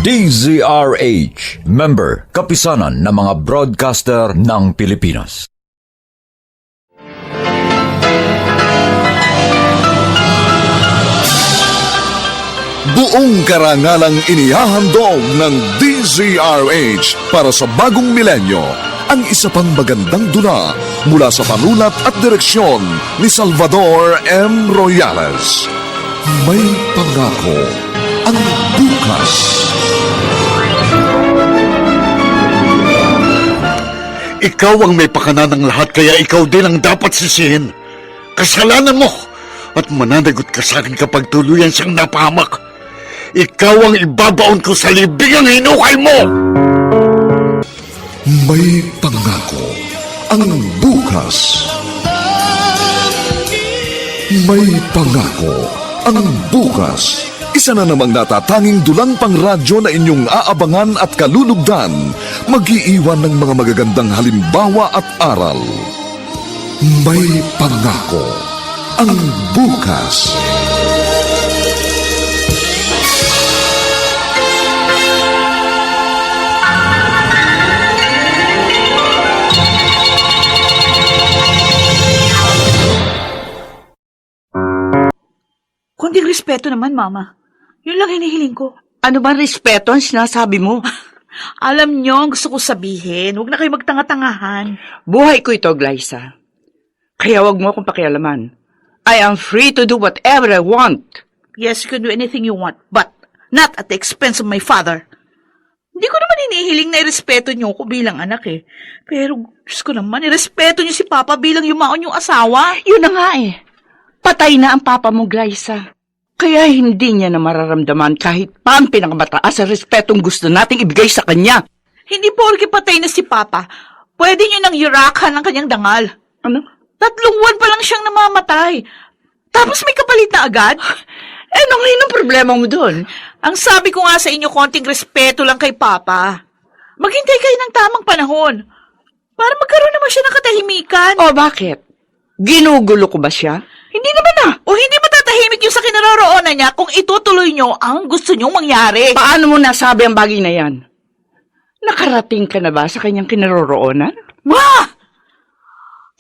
DZRH, member, kapisanan ng mga broadcaster ng Pilipinas. Buong karangalang inihahandog ng DZRH para sa bagong milenyo ang isa pang magandang dula mula sa panulat at direksyon ni Salvador M. Royales. May pangako ang bukas. Ikaw ang may pakana ng lahat, kaya ikaw din ang dapat sisihin. Kasalanan mo at mananagot ka sa akin kapag tuluyan siyang napahamak. Ikaw ang ibabaon ko sa libingang hinukay mo! May pangako ang bukas. May pangako ang bukas. Isa na namang natatanging dulang pangradyo na inyong aabangan at kalulugdan, mag-iiwan ng mga magagandang halimbawa at aral. May pangako ang bukas. Konting respeto naman, Mama. Yun lang hinihiling ko. Ano ba respeto ang sinasabi mo? Alam niyo ang gusto ko sabihin. Huwag na kayo magtanga-tangahan. Buhay ko ito, Glyza. Kaya wag mo akong pakialaman. I am free to do whatever I want. Yes, you can do anything you want, but not at the expense of my father. Hindi ko naman hinihiling na irespeto niyo ko bilang anak eh. Pero, Diyos ko naman, irespeto niyo si Papa bilang yumaon yung asawa. Yun na nga eh. Patay na ang papa mo, Glyza. Kaya hindi niya na mararamdaman kahit pa ang pinakamataas sa respetong gusto nating ibigay sa kanya. Hindi porke patay na si Papa, pwede niyo nang yurakan ang kanyang dangal. Ano? 3 buwan pa lang siyang namamatay. Tapos may kapalit na agad? Ano ngayon ang problema mo doon? Ang sabi ko nga sa inyo, konting respeto lang kay Papa. Maghintay kayo ng tamang panahon para magkaroon naman siya ng katahimikan. O bakit? Ginugulo ko ba siya? Hindi naman na. O hindi matatahimik yung sa kinaroroonan niya kung itutuloy niyo ang gusto niyong mangyari. Paano mo nasabi ang bagay na yan? Nakarating ka na ba sa kanyang kinaroroonan? Ma!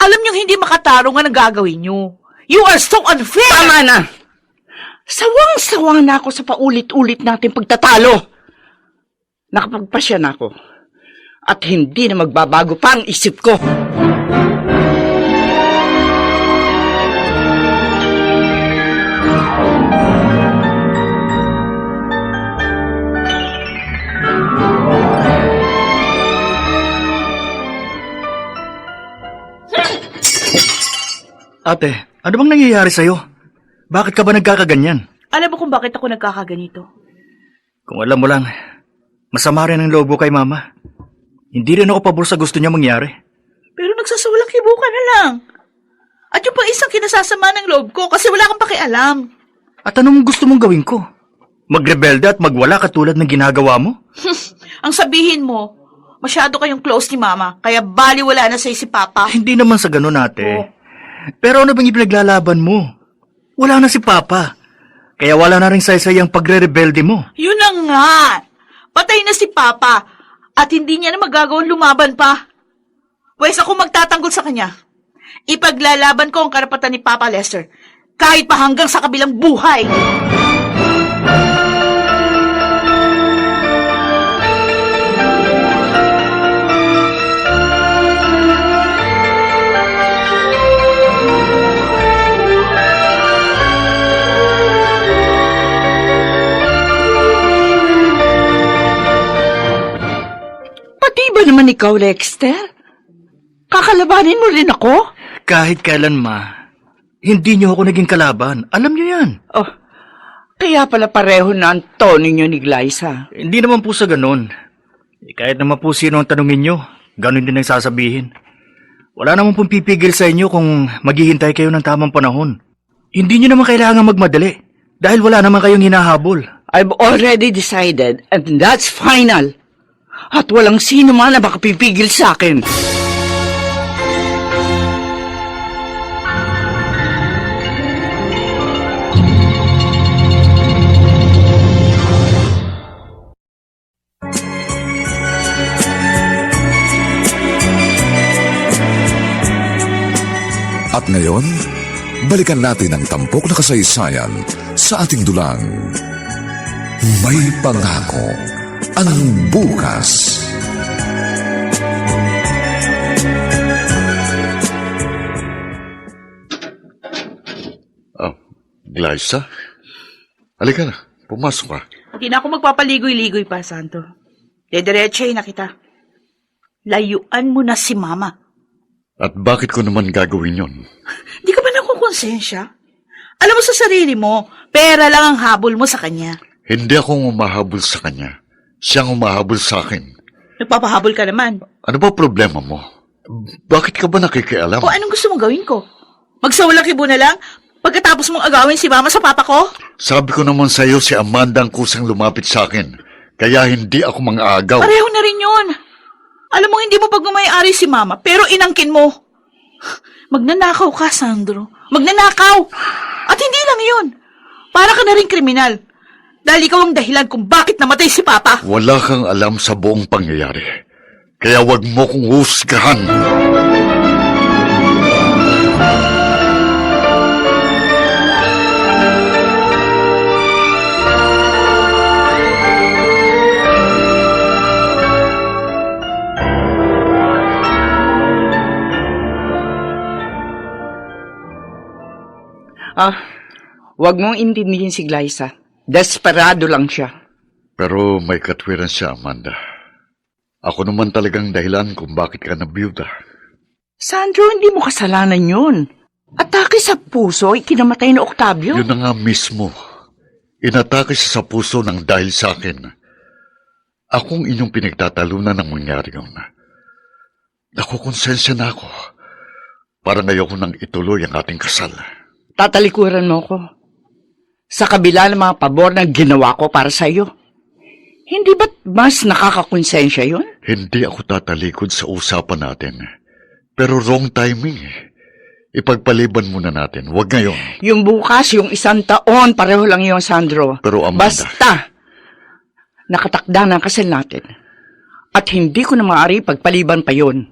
Alam niyong hindi makatarong ang gagawin niyo. You are so unfair! Tama na! Sawang-sawa na ako sa paulit-ulit nating pagtatalo. Nakapagpasya na ako. At hindi na magbabago pa ang isip ko. Ate, ano bang nangyayari sa'yo? Bakit ka ba nagkakaganyan? Alam mo kung bakit ako nagkakaganito? Kung alam mo lang, masama rin ang loob ko kay Mama. Hindi rin ako pabor sa gusto niya mangyari. Pero nagsasawalang kibuka na lang. At yung pa isang kinasasama ng loob ko kasi wala kang pakialam. At ano mong gusto mong gawin ko? Magrebelde at magwala katulad ng ginagawa mo? Ang sabihin mo, masyado kayong close ni Mama, kaya baliwala na sa'yo si Papa. Hindi naman sa ganun, ate. Oh. Pero ano bang ipinaglalaban mo? Wala na si Papa. Kaya wala na rin saysay ang pagre-rebelde mo. Yun na nga. Patay na si Papa at hindi niya na magagawang lumaban pa. Pwes ako magtatanggol sa kanya. Ipaglalaban ko ang karapatan ni Papa Lester kahit pa hanggang sa kabilang buhay. Ba naman ikaw, Lexter? Kakalabanin mo rin ako? Kahit kailan, Ma. Hindi niyo ako naging kalaban. Alam niyo yan. Oh, kaya pala pareho na ang tono niyo ni Glyza. Hindi naman po sa ganun. Kahit naman po sino ang tanungin niyo, ganun din ang sasabihin. Wala naman pong pipigil sa inyo kung maghihintay kayo ng tamang panahon. Hindi niyo naman kailangan magmadali dahil wala naman kayong hinahabol. I've already decided and that's final. At walang sino man na makapipigil sa akin. ngayon, balikan natin ang tampok na kasaysayan sa ating dulang. May pangako ang bukas. Glyza? Halika na, pumasok ka. Hindi na ako magpapaligoy-ligoy pa, Santo. Dediretsahin na kita. Layuan mo na si Mama. At bakit ko naman gagawin yon? Di ka ba nakukonsensya? Alam mo sa sarili mo, pera lang ang habol mo sa kanya. Hindi akong umahabol sa kanya. Siyang umahabol sa akin. Nagpapahabol ka naman. Ano ba problema mo? Bakit ka ba nakikialam? O anong gusto mong gawin ko? Magsawalakibo na lang pagkatapos mong agawin si Mama sa papa ko? Sabi ko naman sa iyo si Amanda ang kusang lumapit sa akin. Kaya hindi ako mang-aagaw. Pareho na rin yun. Alam mo, hindi mo pagmamayari si Mama, pero inangkin mo. Magnanakaw ka, Sandro. Magnanakaw! At hindi lang yun. Para ka na rin kriminal. Dahil ikaw ang dahilan kung bakit namatay si Papa. Wala kang alam sa buong pangyayari. Kaya wag mo kong husgahan. Huwag mong intindihin si Glyza. Desperado lang siya. Pero may katwiran siya, Amanda. Ako naman talagang dahilan kung bakit ka nabiyuda. Sandro, hindi mo kasalanan yun. Atake sa puso, ikinamatay ni Octavio. Yun na nga mismo. Inatake siya sa puso ng dahil sa akin. Akong inyong pinagtatalunan ng mangyari yun. Nakukonsensya na ako. Para ngayon ko nang ituloy ang ating kasal. Tatalikuran mo ko. Sa kabila ng mga pabor na ginawa ko para sa iyo. Hindi ba't mas nakakakonsensya yun? Hindi ako tatalikod sa usapan natin. Pero wrong timing. Ipagpaliban muna natin. Huwag ngayon. Yung bukas, yung 1 taon, pareho lang yun, Sandro. Pero Amanda... Basta, nakatakda na ang kasal natin. At hindi ko na maaari pagpaliban pa yun.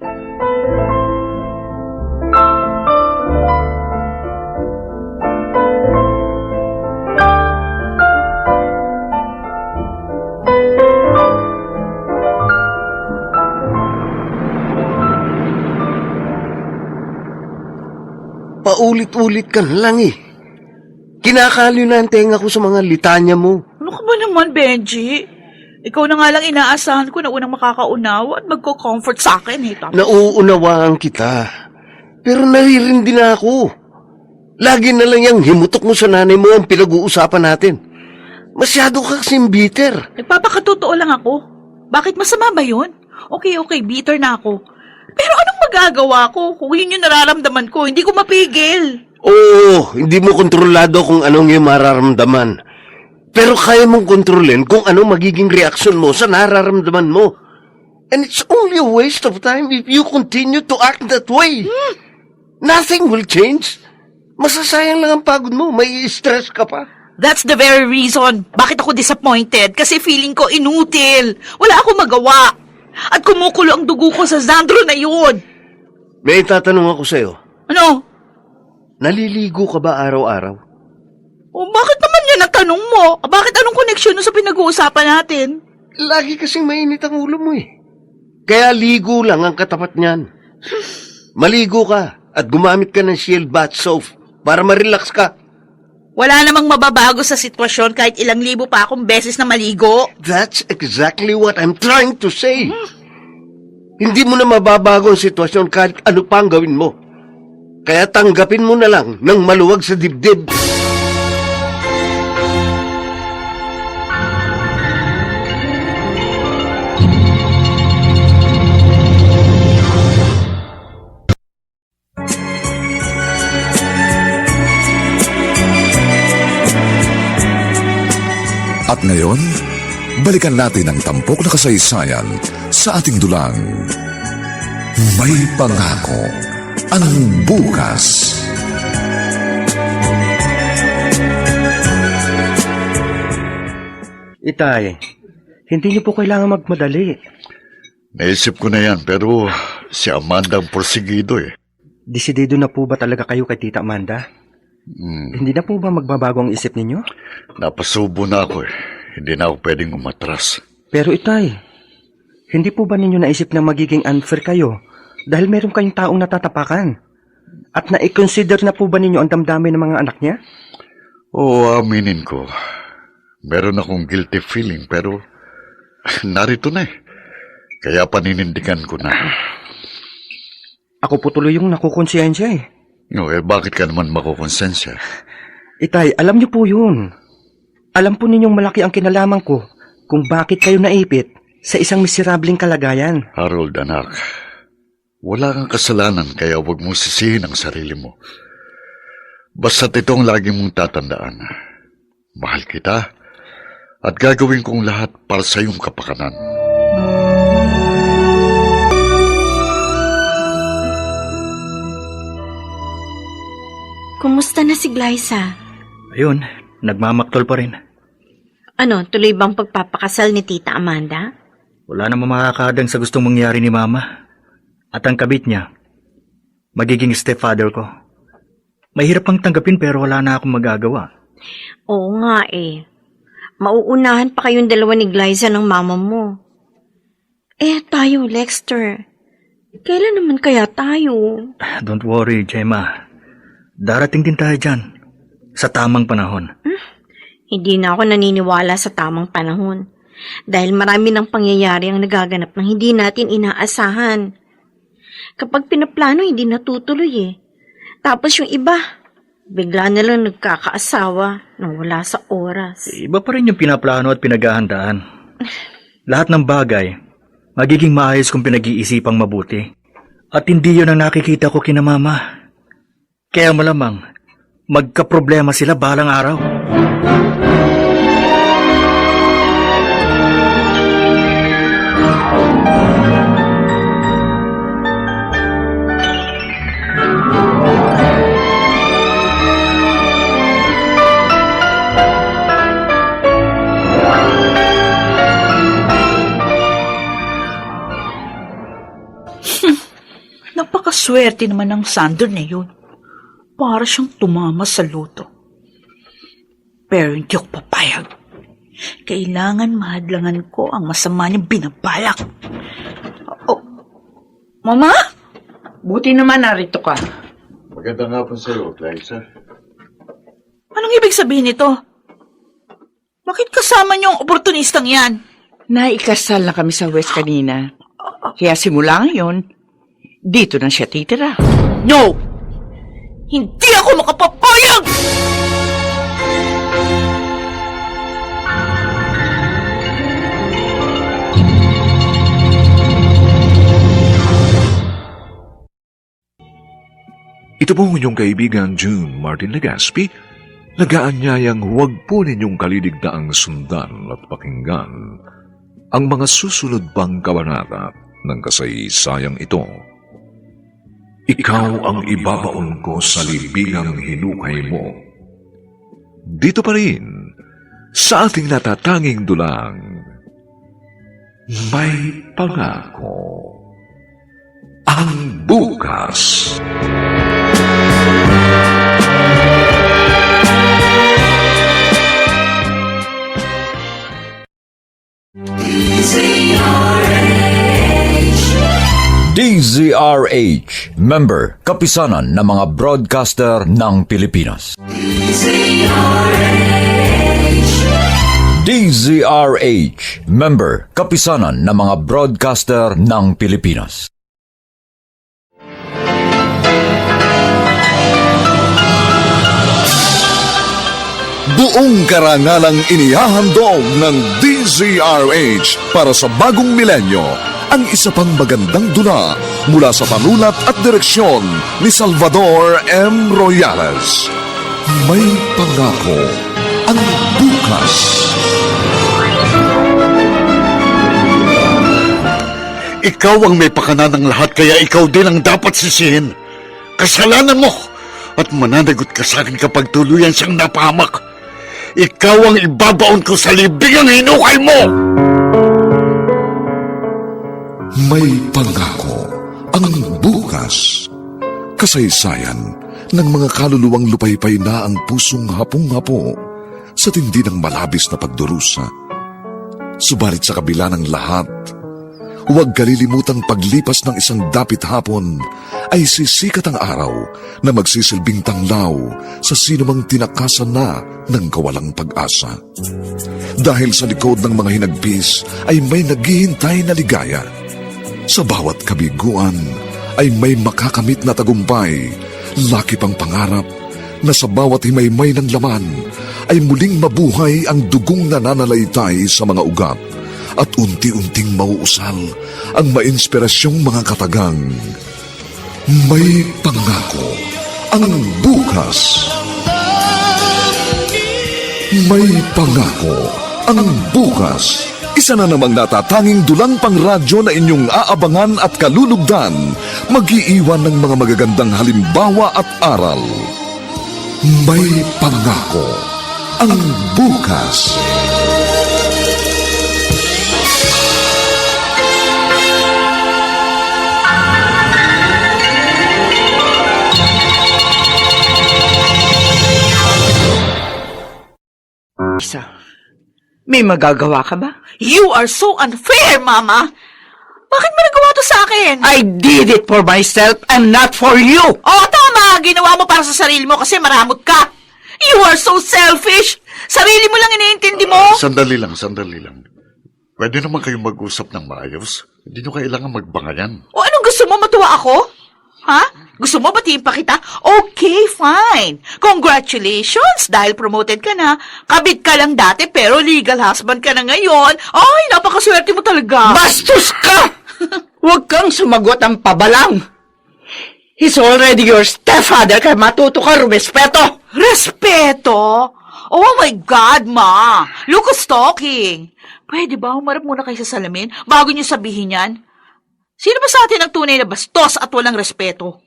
Paulit-ulit ka na lang eh. Kinakaliw na ang tenga ko sa mga litanya mo. Ano ka ba naman, Benji? Ikaw na nga lang inaasahan ko na unang makakaunawa at magko-comfort sa akin eh. Nauunawaan kita. Pero naririndi na ako. Lagi na lang yung himutok mo sa nanay mo ang pinag-uusapan natin. Masyado ka kasing bitter. Nagpapakatotoo lang ako. Bakit masama ba yun? Okay, bitter na ako. Pero anong magagawa ko kung yun yung nararamdaman ko? Hindi ko mapigil. Oo, hindi mo kontrolado kung anong iyong mararamdaman. Pero kaya mong kontrolin kung anong magiging reaksyon mo sa nararamdaman mo. And it's only a waste of time if you continue to act that way. Nothing will change. Masasayang lang ang pagod mo. May stress ka pa. That's the very reason bakit ako disappointed. Kasi feeling ko inutil. Wala akong magawa. At kumukulo ang dugo ko sa Sandro na yun. May tatanong ako sa'yo. Ano? Naliligo ka ba araw-araw? O bakit naman yan ang tanong mo? Bakit anong koneksyon sa pinag-uusapan natin? Lagi kasing mainit ang ulo mo eh. Kaya ligo lang ang katapat niyan. Maligo ka at gumamit ka ng Shield Bath Soap para ma-relax ka. Wala namang mababago sa sitwasyon kahit ilang libo pa akong beses na maligo. That's exactly what I'm trying to say. Hindi mo na mababago ang sitwasyon kahit ano pa ang gawin mo. Kaya tanggapin mo na lang ng maluwag sa dibdib. At ngayon, balikan natin ang tampok na kasaysayan sa ating dulang. May pangako ang bukas. Itay, hindi niyo po kailangan magmadali. Naisip ko na yan, pero si Amanda ang porsigido eh. Desidido na po ba talaga kayo kay Tita Amanda? Hindi na po ba magbabago ang isip ninyo? Napasubo na ako eh. Hindi na ako pwedeng umatras. Pero itay, hindi po ba ninyo naisip na magiging unfair kayo dahil meron kayong taong natatapakan? At na-consider na po ba ninyo ang damdamin ng mga anak niya? Oo, aminin ko. Meron akong guilty feeling pero narito na eh. Kaya paninindigan ko na. Ako po tuloy yung nakukonsensya eh. No, bakit ka naman makukonsensya? Itay, alam niyo po yun. Alam po ninyong malaki ang kinalaman ko kung bakit kayo naipit sa isang miserableng kalagayan. Harold, anak. Wala kang kasalanan kaya huwag mong sisihin ang sarili mo. Basta't itong lagi mong tatandaan. Mahal kita at gagawin kong lahat para sa iyong kapakanan. Kumusta na si Glyza? Ayun, nagmamaktol pa rin. Ano, tuloy bang pagpapakasal ni Tita Amanda? Wala namang makakadang sa gustong mangyari ni Mama. At ang kabit niya, magiging stepfather ko. Mahirap pang tanggapin pero wala na akong magagawa. Oo nga eh. Mauunahan pa kayong dalawa ni Glyza ng mama mo. Eh, tayo, Lexter. Kailan naman kaya tayo? Don't worry, Gemma. Darating din tayo dyan. Sa tamang panahon. Hindi na ako naniniwala sa tamang panahon. Dahil marami ng pangyayari ang nagaganap ng hindi natin inaasahan. Kapag pinaplano, hindi natutuloy eh. Tapos yung iba, bigla na lang nagkakaasawa nang wala sa oras. Iba pa rin yung pinaplano at pinaghahandaan. Lahat ng bagay, magiging maayos kung pinag-iisipang mabuti. At hindi yun ang nakikita ko kina Mama. Kaya malamang, magkaproblema sila balang araw. Napakaswerte naman ng Sander na yun. Para siyang tumama sa luto. Pero hindi ako papayag. Kailangan mahadlangan ko ang masama niyang binabalak. Oh, Mama? Buti naman narito ka. Magandang hapon sa iyo, Glyza. Anong ibig sabihin nito? Bakit kasama niyo ang oportunistang yan? Naikasal na kami sa West kanina. Kaya simula ngayon, dito na siya titira. No! Hindi ako makapapayag! Ito po ang inyong kaibigan June Martin Legaspi, nagaanyayang huwag po ninyong kaliligdaang sundan at pakinggan ang mga susunod pang kabanata ng kasaysayang ito. Ikaw ang ibabaon ko sa libingang hinukay mo. Dito pa rin, sa ating natatanging dulang, may pangako ang bukas. DZRH, member, kapisanan ng mga broadcaster ng Pilipinas. DZRH, member, kapisanan ng mga broadcaster ng Pilipinas. Buong karangalang inihahandog ng DZRH para sa bagong milenyo ang isa pang magandang dula mula sa panulat at direksyon ni Salvador M. Royales. May pangako ang bukas. Ikaw ang may pakana ng lahat kaya ikaw din ang dapat sisihin. Kasalanan mo at mananagot ka sa akin kapag tuluyan siyang napahamak. Ikaw ang ibabaon ko sa libingang hinukay mo! May pangako ang bukas. Kasaysayan ng mga kaluluwang lupaypay na ang pusong hapong-hapo sa tindi ng malabis na pagdurusa. Subalit sa kabila ng lahat, huwag kalilimutang paglipas ng isang dapit hapon ay sisikat ang araw na magsisilbing tanglaw sa sinumang tinakasan na ng kawalang pag-asa. Dahil sa likod ng mga hinagpis ay may naghihintay na ligaya. Sa bawat kabiguan ay may makakamit na tagumpay, laki pang pangarap na sa bawat himaymay ng laman ay muling mabuhay ang dugong nananalaytay sa mga ugat at unti-unting mauusal ang mainspirasyong mga katagang. May pangako ang bukas. May pangako ang bukas. Isa na namang natatanging dulang pang radyo na inyong aabangan at kalulugdan, mag-iiwan ng mga magagandang halimbawa at aral. May pangako ang bukas. Isa, may magagawa ka ba? You are so unfair, Mama! Bakit mo nagawa to sa akin? I did it for myself and not for you! Oo, tama! Ginawa mo para sa sarili mo kasi maramot ka! You are so selfish! Sarili mo lang iniintindi mo! Sandali lang. Pwede naman kayong mag-usap ng maayos. Hindi nyo kailangan magbangayan. O anong gusto mo? Matuwa ako? Ha? Gusto mo batiin pa kita? Okay, fine. Congratulations! Dahil promoted ka na. Kabit ka lang dati pero legal husband ka na ngayon. Ay, napakaswerte mo talaga. Bastos ka! Huwag kang sumagot ang pabalang. He's already your stepfather kaya matuto ka rumespeto. Respeto? Oh my God, Ma! Look who's talking. Pwede ba humarap muna kayo sa salamin bago niyo sabihin yan? Sino ba sa atin ang tunay na bastos at walang respeto?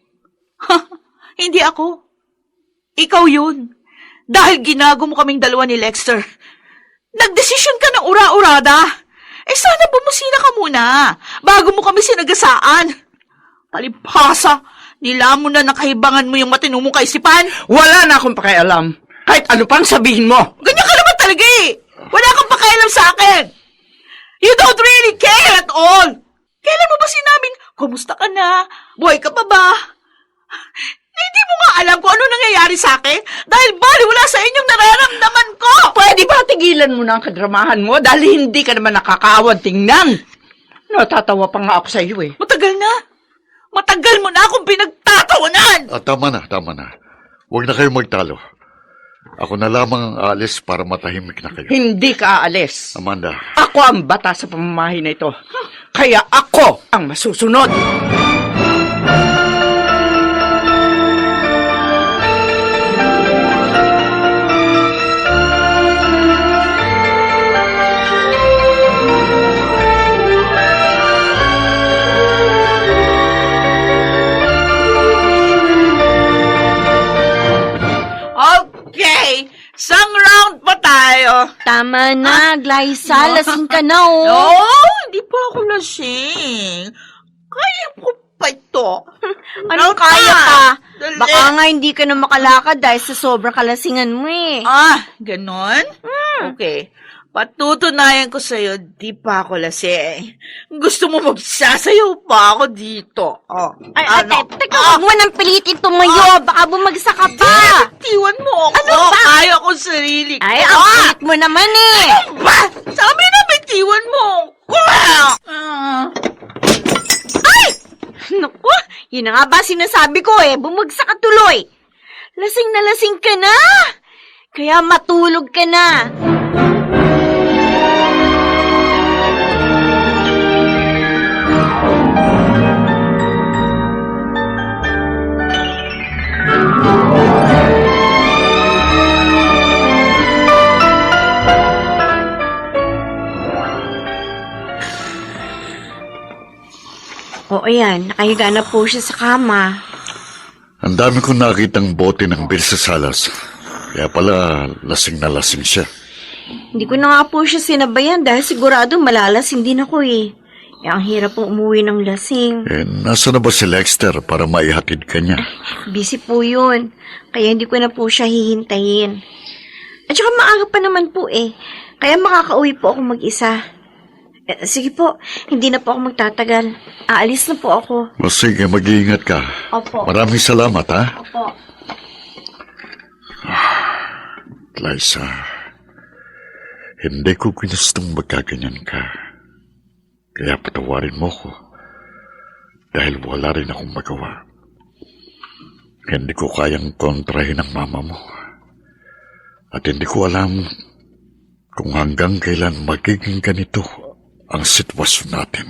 Hindi ako. Ikaw yun. Dahil ginago mo kaming dalawa ni Lexter. Nagdesisyon ka ng ura-urada. Sana bumusina ka muna bago mo kami sinagasaan. Palibhasa, nilamon na nakahibangan mo yung matino mong kaisipan. Wala na akong pakialam. Kahit ano pang sabihin mo. Ganyan ka naman talaga eh. Wala kang pakialam sa akin. You don't really care at all. Kailan mo ba sinabing, kumusta ka na? Buhay ka pa ba? Hindi mo nga alam kung ano nangyayari sa akin dahil baliwala sa inyong nararamdaman ko. Pwede ba tigilan mo na ang kadramahan mo dahil hindi ka naman nakakaawad tingnan? Natatawa pa nga ako sa iyo eh. Matagal na. Matagal mo na akong pinagtatawanan. Tama na. Huwag na kayong magtalo. Ako na lamang ang aalis para matahimik na kayo. Hindi ka aalis. Amanda. Ako ang bata sa pamamahay na ito. Kaya ako ang masusunod. Okay, isang round pa tayo. Tama na, Glyza. Lasing ka na, oh. No, hindi pa ako lasing. Kaya ko pa ito. Anong kaya pa? Baka nga hindi ka na makalakad dahil sa sobrang kalasingan mo eh. Ganon? Okay. Patutunayan ko sa'yo, di pa ako lasing. Gusto mo magsasayaw pa ako dito. Ay, teka, huwag mo nang pilitin tumayo. Baka bumagsak ka pa. Tiwan mo ako. Ano ba? Kaya ko sarili ko. Ay, ang kulit mo naman eh. Ba? Sabi na bitiwan mo. Ay! Naku, yun na nga ba sinasabi ko eh. Bumagsak ka tuloy. Lasing na lasing ka na. Kaya matulog ka na. O ayan, nakahiga na po siya sa kama. Ang dami kong nakitang bote ng beer sa salas. Kaya pala, lasing na lasing siya. Hindi ko na nga po siya sinabayan dahil sigurado malalasing din ako eh. Ang hirap pong umuwi ng lasing. Nasa na ba si Lexter para maihatid ka niya? Busy po yun. Kaya hindi ko na po siya hihintayin. At saka maaga pa naman po eh. Kaya makakauwi po ako mag-isa. Sige po, hindi na po ako magtatagal. Aalis na po ako. O sige, mag-iingat ka. Opo. Maraming salamat, ha? Opo. Liza, hindi ko ginustong magkaganyan ka. Kaya patawarin mo ko. Dahil wala rin akong magawa. Hindi ko kayang kontrahin ang mama mo. At hindi ko alam kung hanggang kailan magiging ganito ang sitwasyon natin.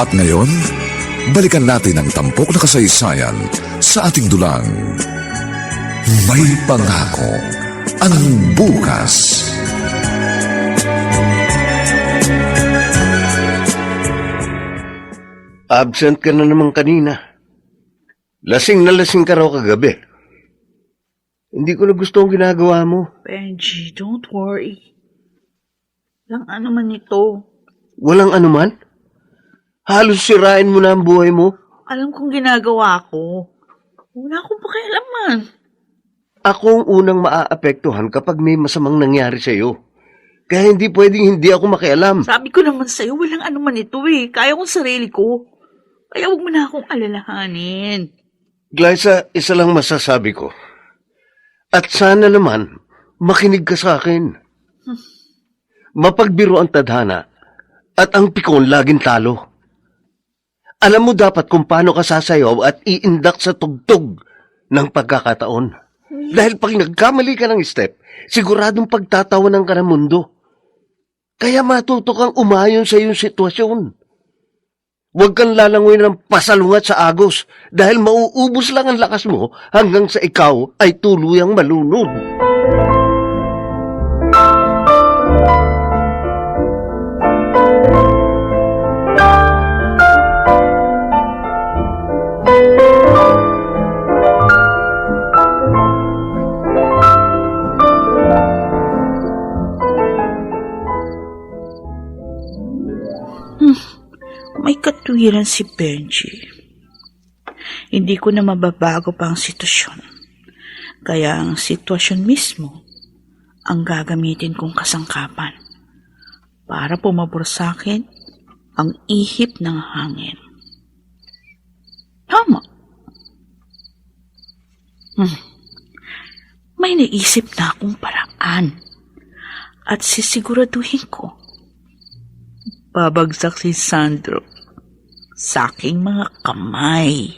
At ngayon, balikan natin ang tampok na kasaysayan sa ating dulang. May pangako ang bukas. Absent ka na naman kanina. Lasing na lasing ka raw kagabi. Hindi ko na gusto ang ginagawa mo. Benji, don't worry. Lang ano man ito. Walang anuman? Halos sirain mo na ang buhay mo. Alam kong ginagawa ko. Wala akong pakialaman. Ako ang unang maaapektuhan kapag may masamang nangyari sa'yo. Kaya hindi pwedeng hindi ako makialam. Sabi ko naman sa'yo, walang ano man ito eh. Kaya kong sarili ko. Kaya huwag mo na akong alalahanin. Glyza, isa lang masasabi ko. At sana naman, makinig ka sa akin. Mapagbiro ang tadhana at ang pikon laging talo. Alam mo dapat kung paano ka sasayaw at iindak sa tugtog ng pagkakataon. Dahil pag nagkamali ka ng step, siguradong pagtatawanan ka ng mundo. Kaya matuto kang umayon sa iyong sitwasyon. Huwag kang lalangoy ng pasalungat sa agos dahil mauubos lang ang lakas mo hanggang sa ikaw ay tuluyang malunod. May katwiran si Benji. Hindi ko na mababago pa ang sitwasyon. Kaya ang sitwasyon mismo ang gagamitin kong kasangkapan para pumabor sa akin ang ihip ng hangin. Tama. May naisip na akong paraan at sisiguraduhin ko babagsak si Sandro sa aking mga kamay.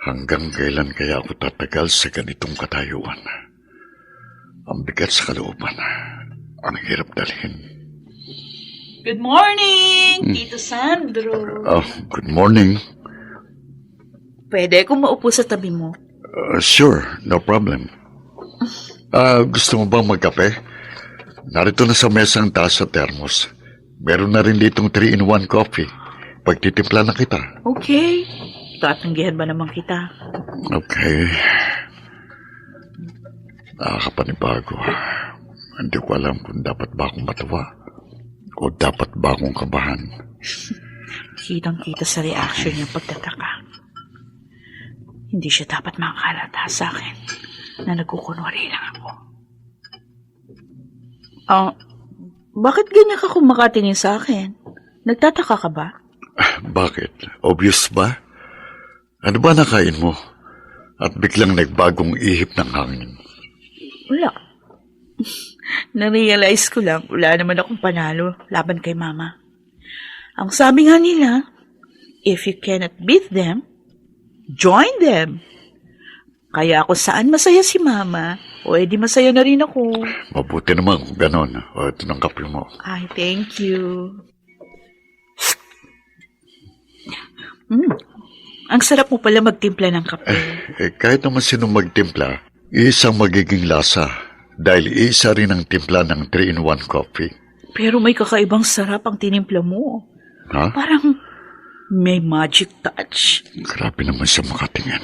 Hanggang kailan kaya ako tatagal sa ganitong katayuan? Ang bigat sa kalooban. Ang hirap dalhin. Good morning, Tito Sandro. Good morning. Pwede akong maupo sa tabi mo? Sure, no problem. Gusto mo bang magkape? Narito na sa mesa ang taas sa thermos. Meron na rin ditong 3-in-1 coffee. Pagtitimpla na kita. Okay. Tatanggihan ba naman kita? Okay. Nakakapanibago. Hindi ko alam kung dapat ba akong matawa o dapat ba akong kabahan. Kitang-kita sa reaction niya pagtataka. Hindi siya dapat makakalata sa akin na nagkukunwari lang ako. Bakit ganyan ka kumakatingin sa akin? Nagtataka ka ba? Bakit? Obvious ba? Ano ba nakain mo? At biglang nagbagong ihip ng hangin. Wala. Na-realize ko lang, wala naman akong panalo laban kay Mama. Ang sabi nga nila, if you cannot beat them, join them. Kaya ako saan masaya si Mama, o edi masaya na rin ako. Mabuti naman kung ganon. O, ito ng kape mo. Ay, thank you. Ang sarap mo pala magtimpla ng kape. Kahit naman sino magtimpla, isang magiging lasa dahil isa rin ang timpla ng 3-in-1 coffee. Pero may kakaibang sarap ang tinimpla mo. Ha? Parang may magic touch. Grabe naman siya makatingin.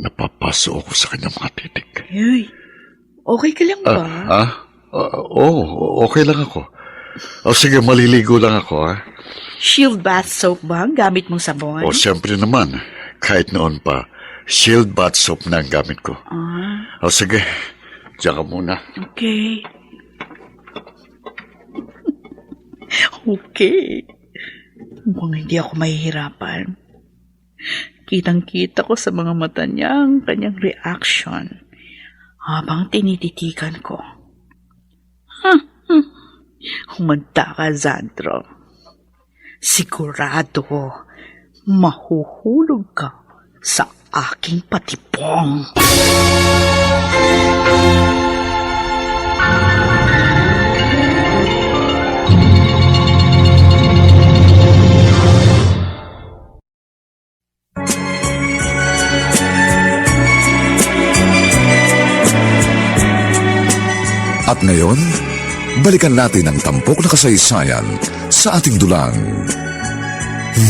Napapaso ako sa kanyang mga titik. Hey, okay ka lang ba? Oo, okay lang ako. O sige, maliligo lang ako, ha? Shield bath soap ba ang gamit mong sabon? O siyempre naman, kahit noon pa, Shield bath soap na ang gamit ko. O sige, diyan ka muna. Okay. Okay. Mukhang hindi ako mahihirapan. Kitang-kita ko sa mga mata niya ang kanyang reaction habang tinititikan ko. Humanda ka, Zandro. Sigurado mahuhulog ka sa aking patibong. At ngayon, balikan natin ang tampok na kasaysayan sa ating dulang.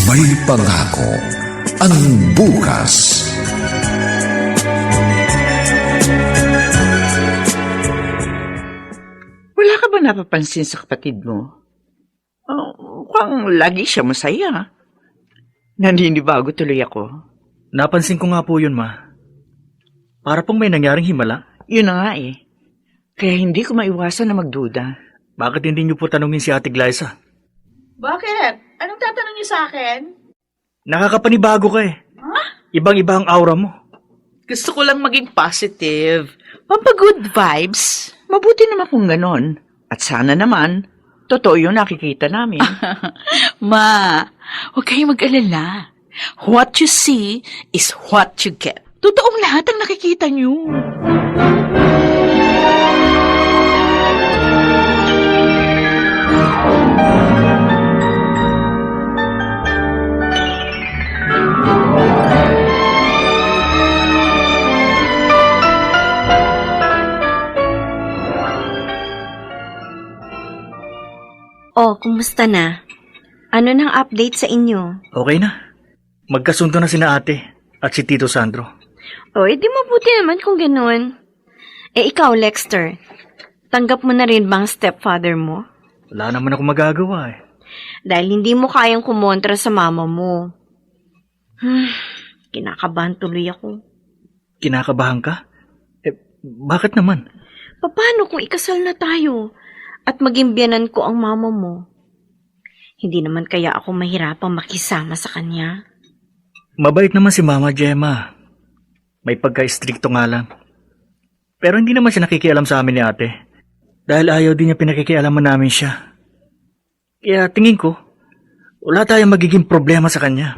May pangako ang bukas. Wala ka ba napapansin sa kapatid mo? Mukhang lagi siya masaya. Naninibago tuloy ako. Napansin ko nga po yun, Ma. Para pong may nangyaring himala. Yun na nga eh. Kaya hindi ko maiwasan na magduda. Bakit hindi niyo po tanungin si Ate Glyza? Bakit? Anong tatanong niyo sa akin? Nakakapanibago ka eh. Ibang-iba ang aura mo. Gusto ko lang maging positive. Pampagood vibes. Mabuti naman kung ganon. At sana naman, totoo yung nakikita namin. Ma, huwag kayong mag-alala. What you see is what you get. Totoong lahat ang nakikita niyo. Oh, kumusta na? Ano nang update sa inyo? Okay na. Magkasundo na sina ate at si Tito Sandro. Oh, edi mabuti naman kung gano'n. Ikaw, Lexter, tanggap mo na rin ba ang stepfather mo? Wala naman ako magagawa eh. Dahil hindi mo kayang kumontra sa mama mo. Kinakabahan tuloy ako. Kinakabahan ka? Bakit naman? Paano kung ikasal na tayo at maging biyanan ko ang mama mo? Hindi naman kaya ako mahirapang makisama sa kanya. Mabait naman si Mama Gemma. May pagka-stricto nga lang. Pero hindi naman siya nakikialam sa amin ni ate. Dahil ayaw din niya pinakikialaman namin siya. Kaya tingin ko, wala tayong magiging problema sa kanya.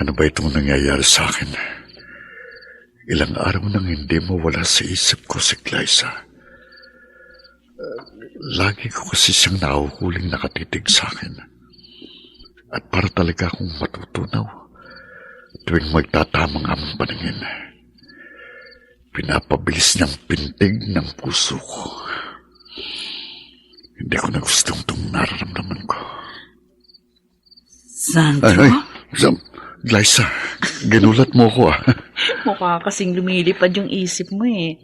Ano ba itong nangyayari sa akin? Ilang araw nang hindi mawala sa isip ko si Glyza. Lagi ko kasi siyang nahuhuling nakatitig sa akin. At para talaga akong matutunaw tuwing magtatamang aming paningin. Pinapabilis niyang pintig ng puso ko. Hindi ko na gustong itong nararamdaman ko. Sandro? Glyza, ginulat mo ko Mukha kasing lumilipad yung isip mo eh.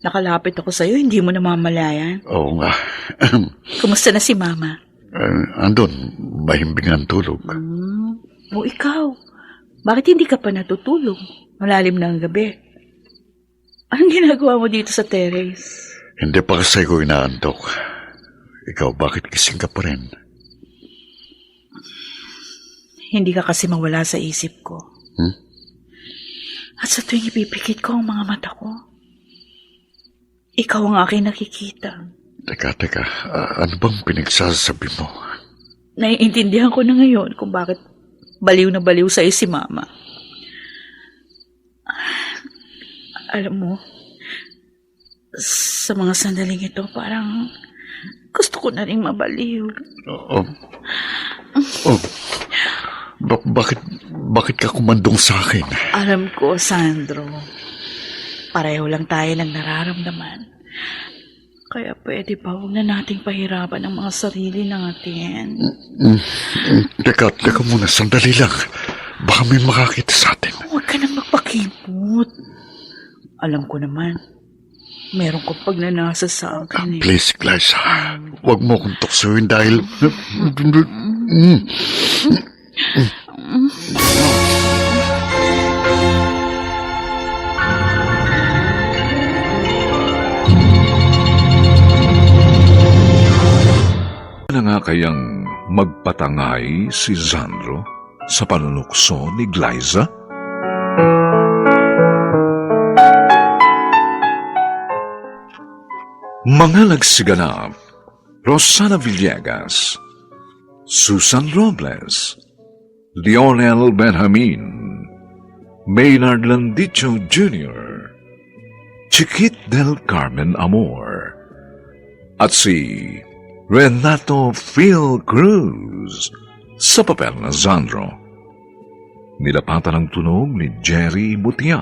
Nakalapit ako sa'yo, hindi mo namamalayan. Oo nga. Kumusta na si Mama? Andun, mahimbing ang tulog. O ikaw, bakit hindi ka pa natutulog? Malalim na ang gabi. Anong ginagawa mo dito sa terrace? Hindi pa kasi ko inaantok. Ikaw, bakit gising ka pa rin? Hindi ka kasi mawala sa isip ko. At sa tuwing ipipikit ko ang mga mata ko, ikaw ang aking nakikita. Teka. Ano bang pinagsasabi mo? Naiintindihan ko na ngayon kung bakit baliw na baliw sa'yo si Mama. Alam mo, sa mga sandaling ito, parang gusto ko na rin mabaliw. Bakit ka kumandong sa akin? Alam ko, Sandro, pareho lang tayo ng nararamdaman. Kaya pwede pa huwag na nating pahirapan ang mga sarili natin. Teka muna, sandali lang. Baka may makakita sa atin. Huwag ka nang magpakipot. Alam ko naman, meron kong pagnanasa sa akin eh. Please, Glyza, huwag mo kong tuksuin dahil... Na nga kayang magpatangay si Sandro sa panunukso ni Glyza? Mga nagsiganap: Rosana Villegas, Susan Robles, Lionel Benjamin, Maynard Landicho Jr., Chiquit del Carmen Amor, at si Renato Phil Cruz sa papel na Sandro. Nilapatan ang tunog ni Jerry Butia.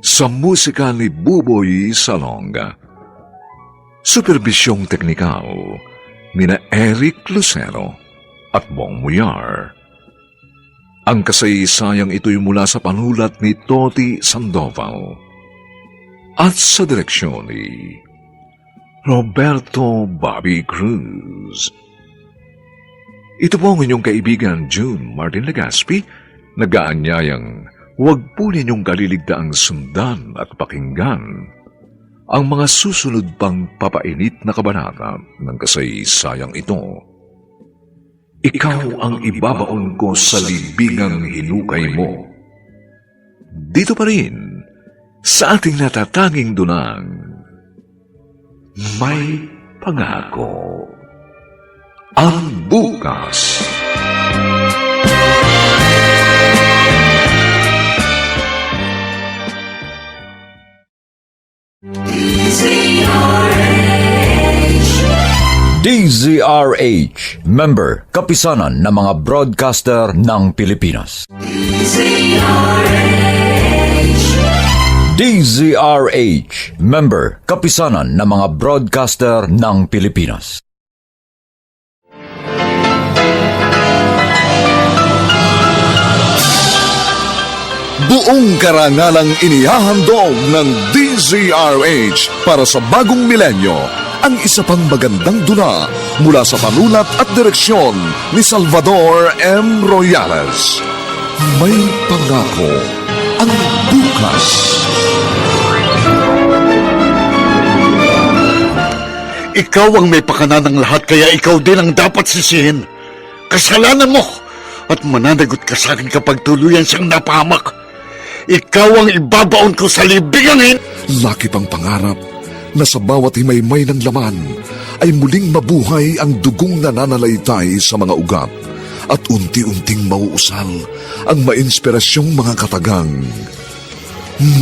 Sa musika ni Buboy Salonga. Superbisyong teknikal ni na Eric Lucero at Bong Muyar. Ang kasaysayang ito'y mula sa panulat ni Toti Sandoval at sa direksyon ni Roberto Bobby Cruz. Ito po ang inyong kaibigan June Martin Legaspi, nag-aanyayang huwag po ninyong kaliligtaang sundan at pakinggan ang mga susunod pang papainit na kabanata ng kasaysayang ito. Ikaw ang ibabaon ko sa libingang hinukay mo. Dito pa rin, sa ating natatanging dunang, may pangako ang bukas. DZRH, member, kapisanan ng mga broadcaster ng Pilipinas. DZRH, member, kapisanan ng mga broadcaster ng Pilipinas. Buong karangalang inihahandog ng DZRH para sa bagong milenyo ang isa pang magandang dula mula sa panulat at direksyon ni Salvador M. Royales. May pangako ang bukas. Ikaw ang may pakana ng lahat, kaya ikaw din ang dapat sisihin. Kasalanan mo at mananagot ka sa akin kapag tuluyan siyang napahamak. Ikaw ang ibabaon ko sa libingan. Laki pang pangarap na sa bawat himaymay ng laman ay muling mabuhay ang dugong nananalaytay sa mga ugat at unti-unting mauusal ang mainspirasyong mga katagang.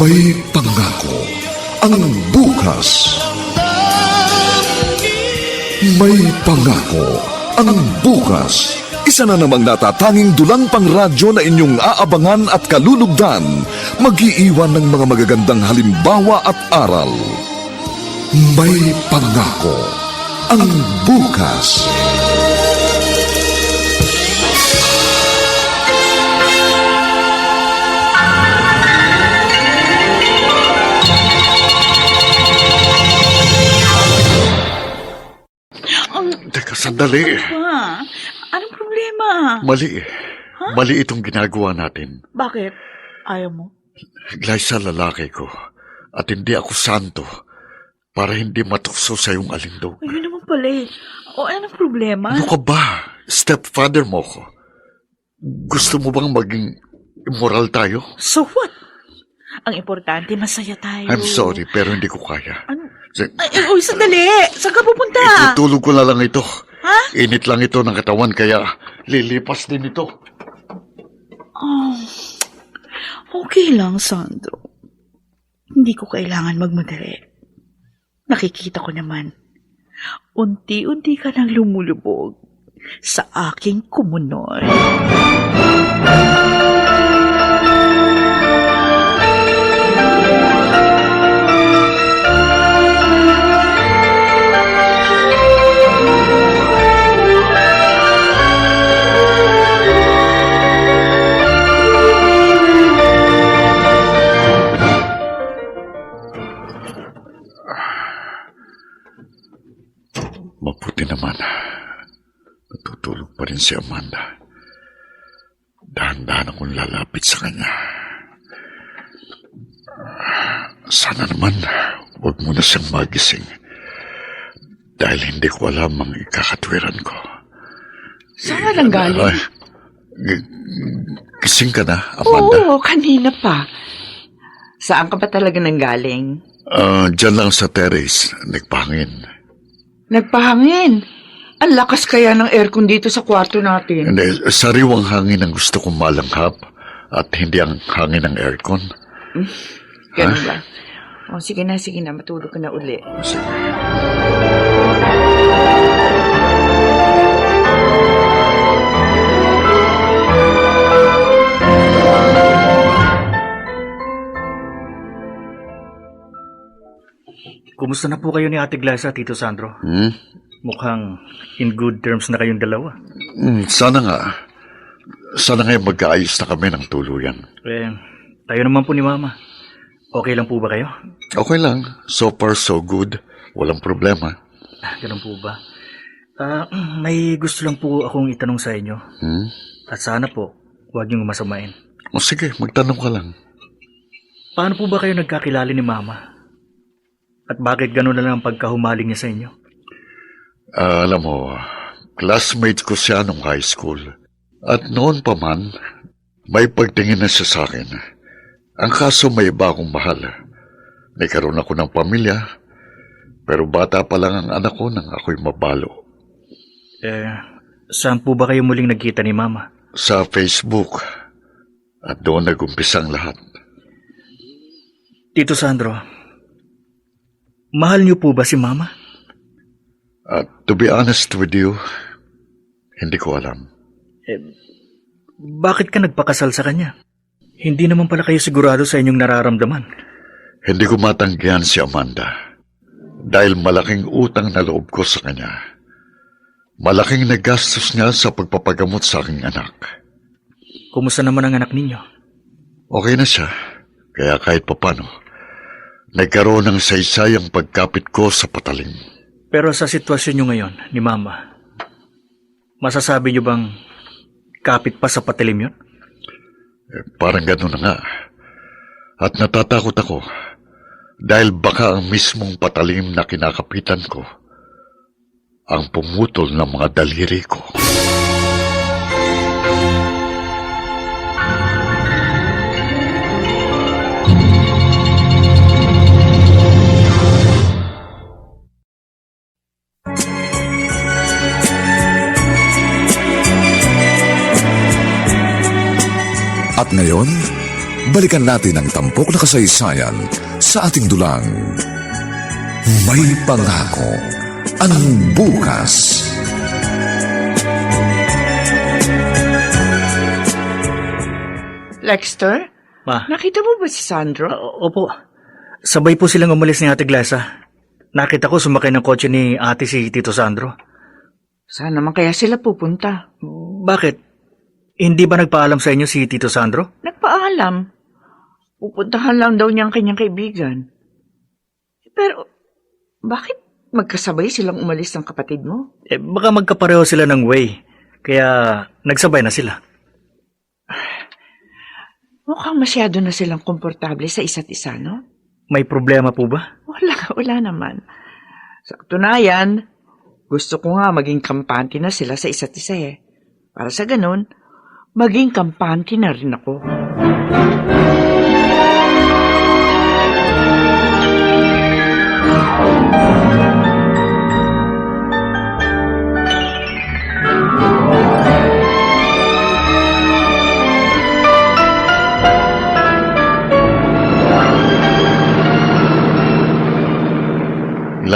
May pangako ang bukas. May pangako ang bukas. Isa na namang natatanging dulang pangradyo na inyong aabangan at kalulugdan, mag-iiwan ng mga magagandang halimbawa at aral. May pangako ang bukas. Teka, sandali. Pa, anong problema? Mali itong ginagawa natin. Bakit? Ayaw mo? Glyza, lalaki ko. At hindi ako santo para hindi matukso sa iyong alindog. Ayun naman pala eh. O anong problema? Ano ka ba? Stepfather mo ko. Gusto mo bang maging immoral tayo? So what? Ang importante, masaya tayo. I'm sorry, pero hindi ko kaya. Ano? Uy, sandali. Saan ka pupunta? Itutulog ko na lang ito. Ha? Init lang ito ng katawan, kaya lilipas din ito. Oh, okay lang, Sandro. Hindi ko kailangan magmadali. Nakikita ko naman. Unti-unti ka nang lumulubog sa aking kumunoy. Mabuti naman. Natutulog pa rin si Amanda. Dahan-dahan akong lalapit sa kanya. Sana naman, huwag mo na siyang magising. Dahil hindi ko alam ang ikakatwiran ko. Saan lang galing? Ay, gising ka na, Amanda? Oo, kanina pa. Saan ka ba talaga nanggaling? Diyan lang sa terrace, nagpahangin. Nagpahangin. Ang lakas kaya ng aircon dito sa kwarto natin. Hindi, sariwang hangin ang gusto kong malanghap at hindi ang hangin ng aircon. Ganun ba? O, sige na, matulog ka na uli. Sige. Kumusta na po kayo ni Ate Glaza, Tito Sandro? Mukhang in good terms na kayong dalawa. Sana nga. Sana nga magkaayos na kami ng tuluyan. Tayo naman po ni Mama. Okay lang po ba kayo? Okay lang. So far, so good. Walang problema. Ganun po ba? May gusto lang po akong itanong sa inyo. At sana po, huwag niyong masamain. O sige, magtanong ka lang. Paano po ba kayo nagkakilala ni Mama? At bakit gano'n na lang ang pagkahumaling niya sa inyo? Alam mo, classmate ko siya nung high school. At noon pa man, may pagtingin na siya sa akin. Ang kaso may iba akong mahal. Nagkaroon ako ng pamilya, pero bata pa lang ang anak ko nang ako'y mabalo. Saan po ba kayo muling nagkita ni Mama? Sa Facebook. At doon nag-umpisa ang lahat. Tito Sandro, mahal niyo po ba si Mama? To be honest with you, hindi ko alam. Bakit ka nagpakasal sa kanya? Hindi naman pala kayo sigurado sa inyong nararamdaman. Hindi ko matanggihan si Amanda. Dahil malaking utang na loob ko sa kanya. Malaking nagastos niya sa pagpapagamot sa aking anak. Kumusta naman ang anak ninyo? Okay na siya. Kaya kahit papano, nagkaroon ng saysayang pagkapit ko sa patalim. Pero sa sitwasyon nyo ngayon, ni Mama, masasabi nyo bang kapit pa sa patalim yun? Parang gano'n na nga. At natatakot ako dahil baka ang mismong patalim na kinakapitan ko ang pumutol ng mga daliri ko. At ngayon, balikan natin ang tampok na kasaysayan sa ating dulang. May pangako ang bukas. Lexter, Ma? nakita mo ba si Sandro? Opo. Sabay po silang umalis ni Ate Glaza. Nakita ko sumakay ng kotse ni Ate si Tito Sandro. Saan naman kaya sila pupunta? Bakit? Hindi ba nagpaalam sa inyo si Tito Sandro? Nagpaalam. Pupuntahan lang daw niya ang kanyang kaibigan. Pero, bakit magkasabay silang umalis ng kapatid mo? Baka magkapareho sila ng way. Kaya nagsabay na sila. Mukhang masyado na silang komportable sa isa't isa, no? May problema po ba? Wala naman. Sa katunayan, gusto ko nga maging kampante na sila sa isa't isa eh. Para sa ganun, maging kampante na rin ako.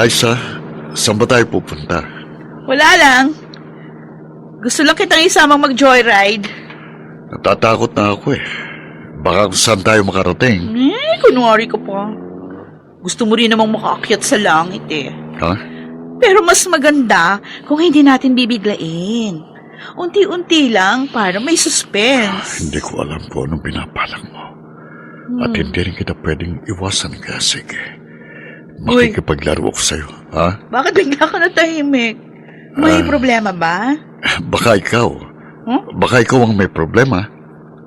Liza, saan ba tayo pupunta? Wala lang. Gusto lang kitang isamang mag-joyride. Natatakot na ako eh. Baka kung saan tayo makarating. Kunwari ka pa. Gusto mo rin namang makaakyat sa langit eh. Ha? Pero mas maganda kung hindi natin bibiglain. Unti-unti lang para may suspense. Hindi ko alam kung anong pinapalang mo. At hindi rin kita pwedeng iwasan kaya sige. Makikipaglaro ako sa'yo, ha? Bakit bigla ka natahimik? May problema ba? Baka ikaw. Baka ikaw ang may problema.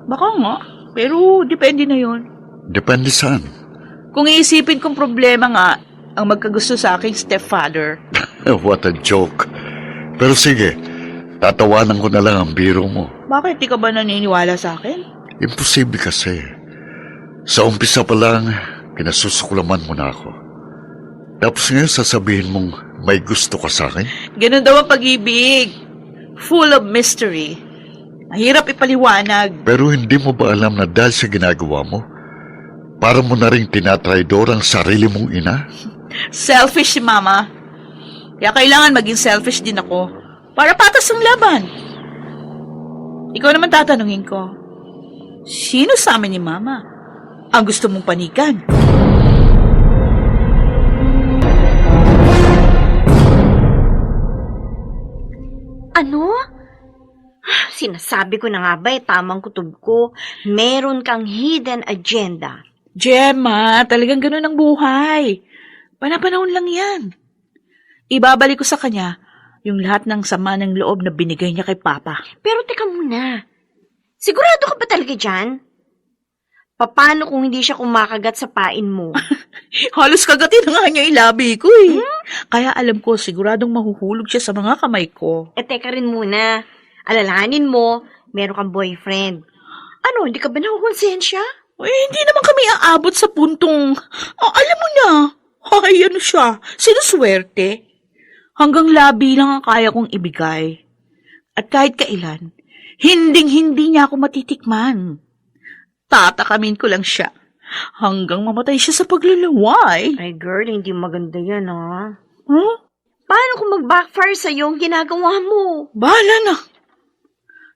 Baka nga. Pero depende na yon. Depende saan. Kung iisipin kong problema nga, ang magkagusto sa aking stepfather. What a joke. Pero sige, tatawanan ko na lang ang biro mo. Bakit di ka ba naniniwala sa akin? Imposible kasi. Sa umpisa pa lang, kinasusuklaman mo na ako. Tapos ngayon sasabihin mong may gusto ka sa akin? Ganun daw ang pag-ibig. Full of mystery. Mahirap ipaliwanag. Pero hindi mo ba alam na dahil sa ginagawa mo, para mo na rin tinatraidor ang sarili mong ina? Selfish si Mama. Kaya kailangan maging selfish din ako. Para patas ang laban. Ikaw naman tatanungin ko. Sino sa amin ni Mama ang gusto mong panikan? Ano? Sinasabi ko na nga ba, tamang kutob ko, meron kang hidden agenda. Gemma, talagang ganun ang buhay. Panapanahon lang yan. Ibabalik ko sa kanya yung lahat ng sama ng loob na binigay niya kay Papa. Pero teka muna, sigurado ka ba talaga dyan? Paano kung hindi siya kumakagat sa pain mo? Halos kagatin na nga niya ilabi ko eh. Kaya alam ko, siguradong mahuhulog siya sa mga kamay ko. Teka rin muna, alalahanin mo, meron kang boyfriend. Ano, hindi ka ba nakukonsensya? Hindi naman kami aabot sa puntong, alam mo na, ay ano siya, sinuswerte. Hanggang labi lang ang kaya kong ibigay. At kahit kailan, hinding-hindi niya ako matitikman. Tatakamin ko lang siya hanggang mamatay siya sa paglalaway. Ay girl, hindi maganda yan ha. Huh? Paano kung mag-backfire sa'yo ang ginagawa mo? Bahala na.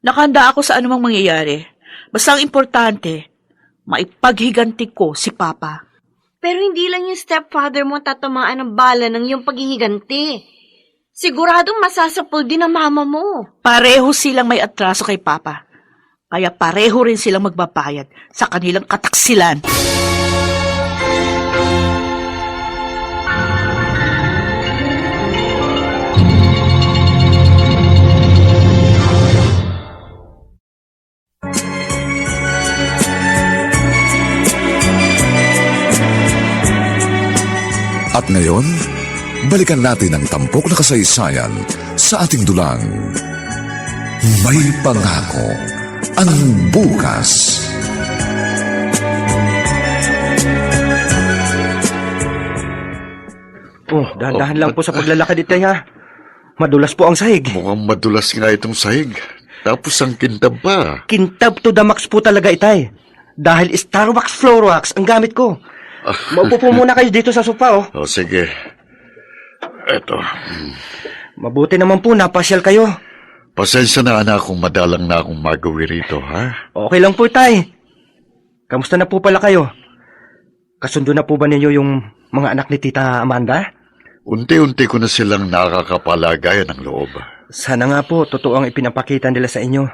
Nakahanda ako sa anumang mangyayari. Basta ang importante, maipaghiganti ko si Papa. Pero hindi lang yung stepfather mo tatamaan ng bala ng iyong paghihiganti. Siguradong masasapol din ang mama mo. Pareho silang may atraso kay Papa. Kaya pareho rin silang magbabayad sa kanilang kataksilan. At ngayon, balikan natin ang tampok na kasaysayan sa ating dulang. May pangako ang bukas. Dahan-dahan lang po sa paglalakad ito, ha? Madulas po ang sahig. Mukhang madulas nga itong sahig. Tapos ang kintab pa. Kintab to the max po talaga, itay. Dahil Starwax Floorwax ang gamit ko. Maupo po muna kayo dito sa sofa, oh. O sige. Eto. Mabuti naman po, napasyal kayo. Pasensya na anak kung madalang na akong magawi rito, ha? Okay lang po, tay. Kamusta na po pala kayo? Kasundo na po ba ninyo yung mga anak ni Tita Amanda? Unti-unti ko na silang nakakapalagayan ng loob. Sana nga po, totoo ang ipinapakita nila sa inyo.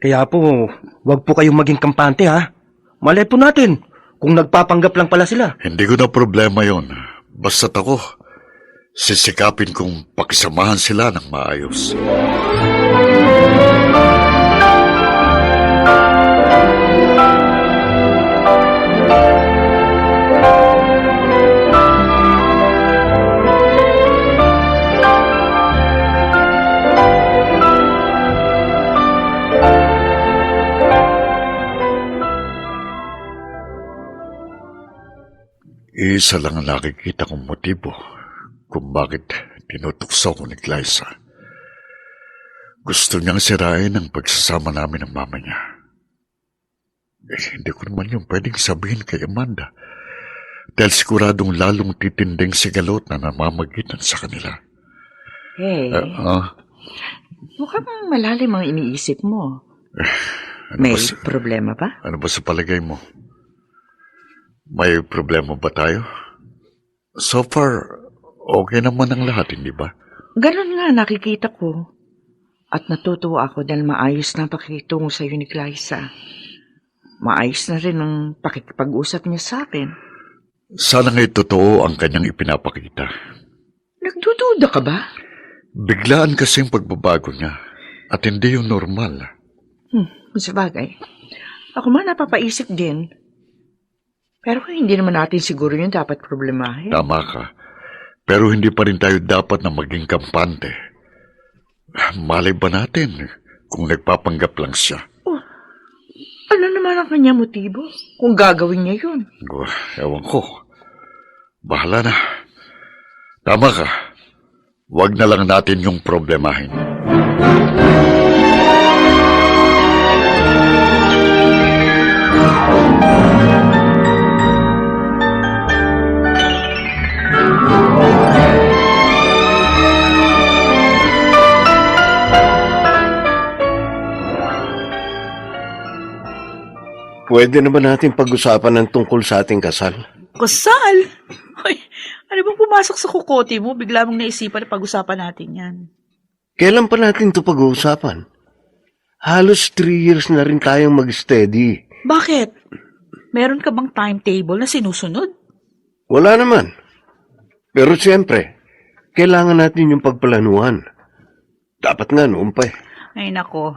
Kaya po, wag po kayong maging kampante, ha? Malay po natin kung nagpapanggap lang pala sila. Hindi ko na problema yon. Basta't ako, sisikapin kong pakisamahan sila ng maayos. Isa lang ang nakikita kong motibo kung bakit tinutukso ko ni Liza. Gusto niyang sirain ang pagsasama namin ng mama niya. Hindi ko naman yung pwedeng sabihin kay Amanda. Dahil siguradong lalong titinding sigalot na namamagitan sa kanila. Hey, Ah, mukhang malalim ang iniisip mo. ano May ba sa- problema ba? Ano ba sa palagay mo? May problema ba tayo? So far, okay naman ang lahat, hindi ba? Ganon nga nakikita ko. At natutuwa ako dahil maayos na pakikitungo sa ni Glyza. Maayos na rin ang pakikipag-usap niya sa akin. Sana nga'y totoo ang kanyang ipinapakita. Nagdududa ka ba? Biglaan kasi ang pagbabago niya at hindi yung normal. Sa bagay. Ako man napapaisip din. Pero hindi naman natin siguro yun dapat problemahin. Tama ka. Pero hindi pa rin tayo dapat na maging kampante. Malay ba natin kung nagpapanggap lang siya? Ano naman ang kanya motibo kung gagawin niya yun? Ewan ko. Bahala na. Tama ka. Huwag na lang natin yung problemahin. Pwede na ba natin pag-usapan ng tungkol sa ating kasal? Kasal? Hoy, ano bang pumasok sa kukote mo? Bigla mong naisipan na pag-usapan natin yan. Kailan pa natin ito pag-uusapan? Halos 3 years na rin tayong mag-steady. Bakit? Meron ka bang timetable na sinusunod? Wala naman. Pero siyempre, kailangan natin yung pagplanuhan. Dapat nga noon pa eh. Ay nako,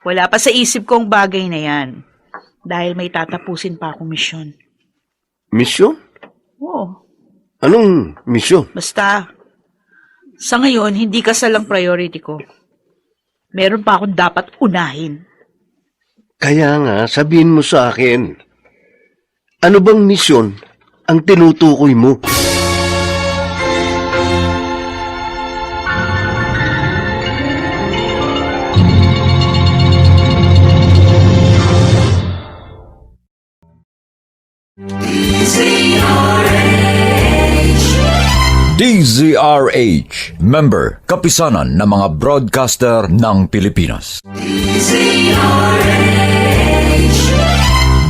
wala pa sa isip ko ang bagay na yan. Dahil may tatapusin pa akong misyon. Misyon? Oo, Anong misyon? basta, sa ngayon, hindi kasal ang priority ko. Meron pa akong dapat unahin. Kaya nga, sabihin mo sa akin, ano bang misyon ang tinutukoy mo? DZRH, member, kapisanan ng mga broadcaster ng Pilipinas.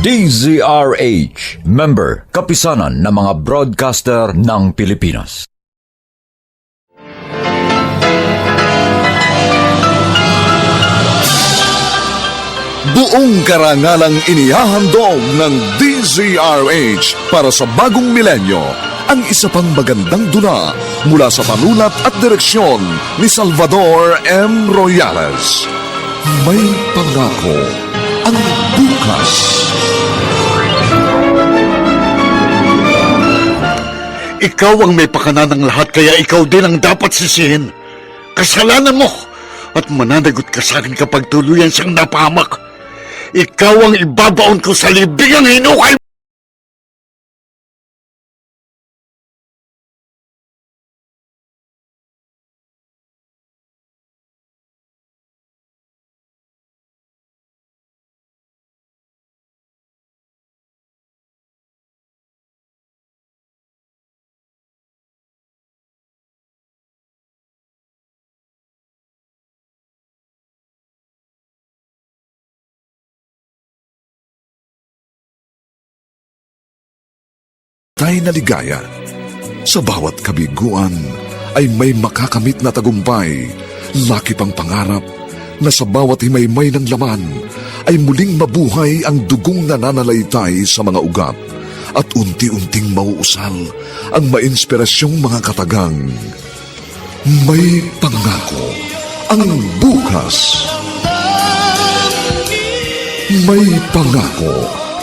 DZRH, member, kapisanan ng mga broadcaster ng Pilipinas. Buong karangalang inihahandog ng DZRH para sa bagong milenyo ang isa pang magandang dula mula sa panulat at direksyon ni Salvador M. Royales. May pangako ang bukas. Ikaw ang may pakana ng lahat, kaya ikaw din ang dapat sisihin. Kasalanan mo at mananagot ka sa akin kapag tuluyan siyang napahamak. Ikaw ang ibabaon ko sa libingang hinukay. Tayo na ligaya. Sa bawat kabiguan ay may makakamit na tagumpay, laki pang pangarap na sa bawat himaymay ng laman ay muling mabuhay ang dugong nananalaytay sa mga ugat at unti-unting mauusal ang mainspirasyong mga katagang. May pangako ang bukas. May pangako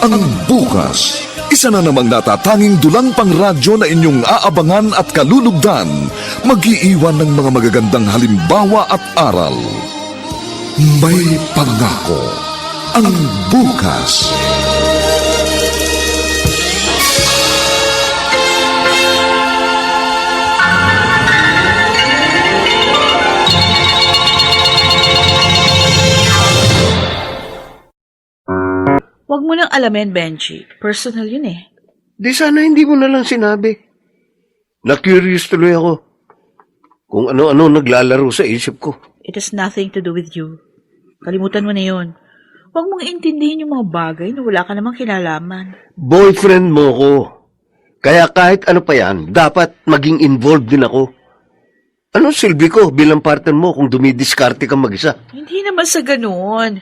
ang bukas. Isa na namang natatanging dulang pangradyo na inyong aabangan at kalulugdan, mag-iiwan ng mga magagandang halimbawa at aral. May pangako ang bukas. Huwag mo nang alamin, Benji. Personal yun eh. Di sana hindi mo na lang sinabi. Na-curious tuloy ako. Kung ano-ano naglalaro sa isip ko. It has nothing to do with you. Kalimutan mo na yun. Huwag mong intindihin yung mga bagay na wala ka namang kinalaman. Boyfriend mo ko. Kaya kahit ano pa yan, dapat maging involved din ako. Anong silbi ko bilang partner mo kung dumidiskarte ka mag-isa? Hindi naman sa ganoon.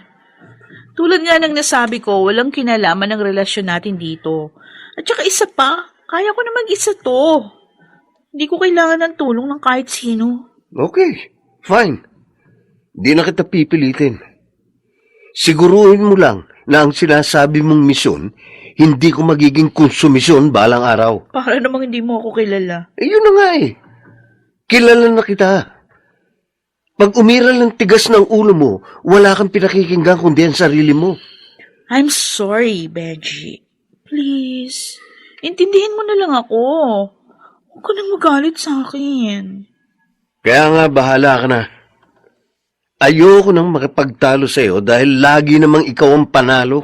Tulad nga ng nasabi ko, walang kinalaman ng relasyon natin dito. At saka isa pa, kaya ko na mag-isa to. Hindi ko kailangan ng tulong ng kahit sino. Okay, fine. Di na kita pipilitin. Siguruhin mo lang na ang sinasabi mong misyon, hindi ko magiging konsumisyon balang araw. Para namang hindi mo ako kilala. Eh, yun na nga eh. Kilala na kita. Pag umiral ng tigas ng ulo mo, wala kang pinakikinggan kundi ang sarili mo. I'm sorry, Benji. Please, intindihin mo na lang ako. Huwag ka nang magalit sa akin. Kaya nga, bahala ka na. Ayoko nang makipagtalo sa'yo dahil lagi namang ikaw ang panalo.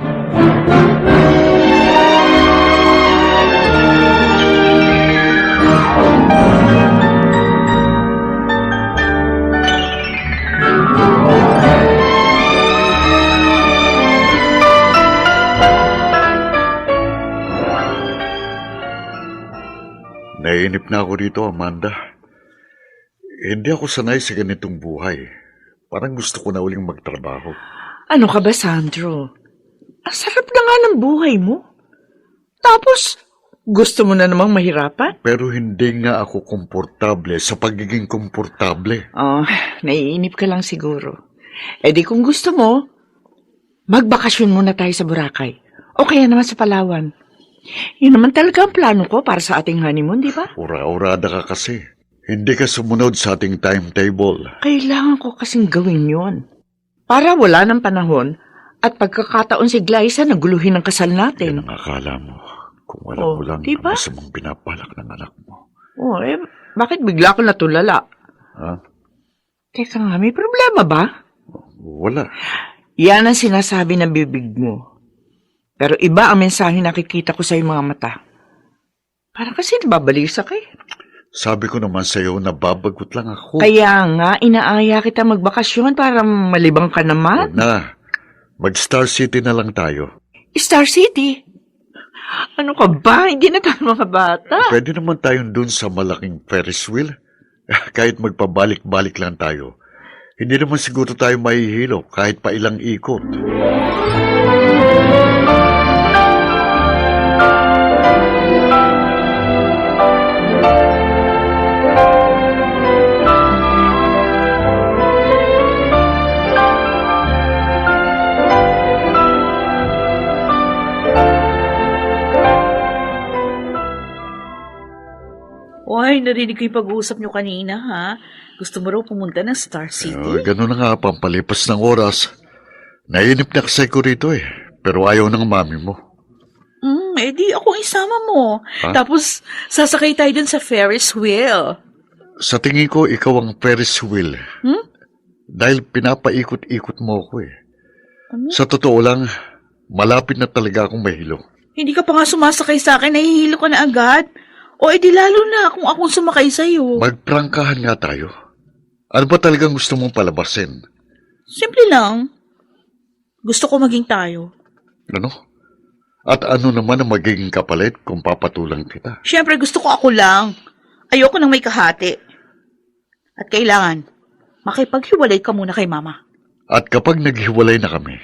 Naiinip na ako dito, Amanda. Hindi ako sanay sa ganitong buhay. Parang gusto ko na uling magtrabaho. Ano ka ba, Sandro? Ang sarap na nga ng buhay mo. Tapos, gusto mo na namang mahirapan? Pero hindi nga ako komportable sa pagiging komportable. Oh, naiinip ka lang siguro. Eh di kung gusto mo, magbakasyon muna tayo sa Boracay. O kaya naman sa Palawan. Yun naman talaga ang plano ko para sa ating honeymoon, di ba? Ura-urada ka kasi. Hindi ka sumunod sa ating timetable. Kailangan ko kasing gawin yun. Para wala ng panahon at pagkakataon si Glyza na guluhin ang kasal Yan natin. ang akala mo. Kung wala Oh, mo lang diba? ang masamang pinapalak ng anak mo. Oh, eh, bakit bigla ko natulala? Ha? Teka nga, may problema ba? Wala. Yan ang sinasabi ng bibig mo. Pero iba ang mensahe nakikita ko sa iyong mga mata. Parang kasi nababalisa ka eh. Sabi ko naman sa'yo na babagot lang ako. Kaya nga, inaaya kita magbakasyon para malibang ka naman. Huwag na. Mag-Star City na lang tayo. Star City? Ano ka ba? Hindi na tayo mga bata. Pwede naman tayong dun sa malaking Ferris wheel. Kahit magpabalik-balik lang tayo. Hindi naman siguro tayo mahihilo kahit pa ilang ikot. Oy, narinig ko yung pag-uusap nyo kanina, ha? Gusto mo raw pumunta ng Star City? Ganun na nga, pampalipas ng oras. Nainip na kasi ko rito eh. Pero ayaw ng mami mo. Di ako isama mo. Ha? Tapos, sasakay tayo dun sa Ferris wheel. Sa tingin ko, ikaw ang Ferris wheel. Dahil pinapaikot-ikot mo ako eh. Sa totoo lang, malapit na talaga akong mahilo. Hindi ka pa nga sumasakay sa akin, nahihilo ka na agad. O edi lalo na kung akong sumakay sa'yo. Magprangkahan nga tayo. Ano ba talagang gusto mong palabasin? Simple lang. Gusto ko maging tayo. Ano? At ano naman ang magiging kapalit kung papatulang kita? Siyempre, gusto ko ako lang. Ayoko nang may kahati. At kailangan, makipaghiwalay ka muna kay Mama. At kapag naghiwalay na kami,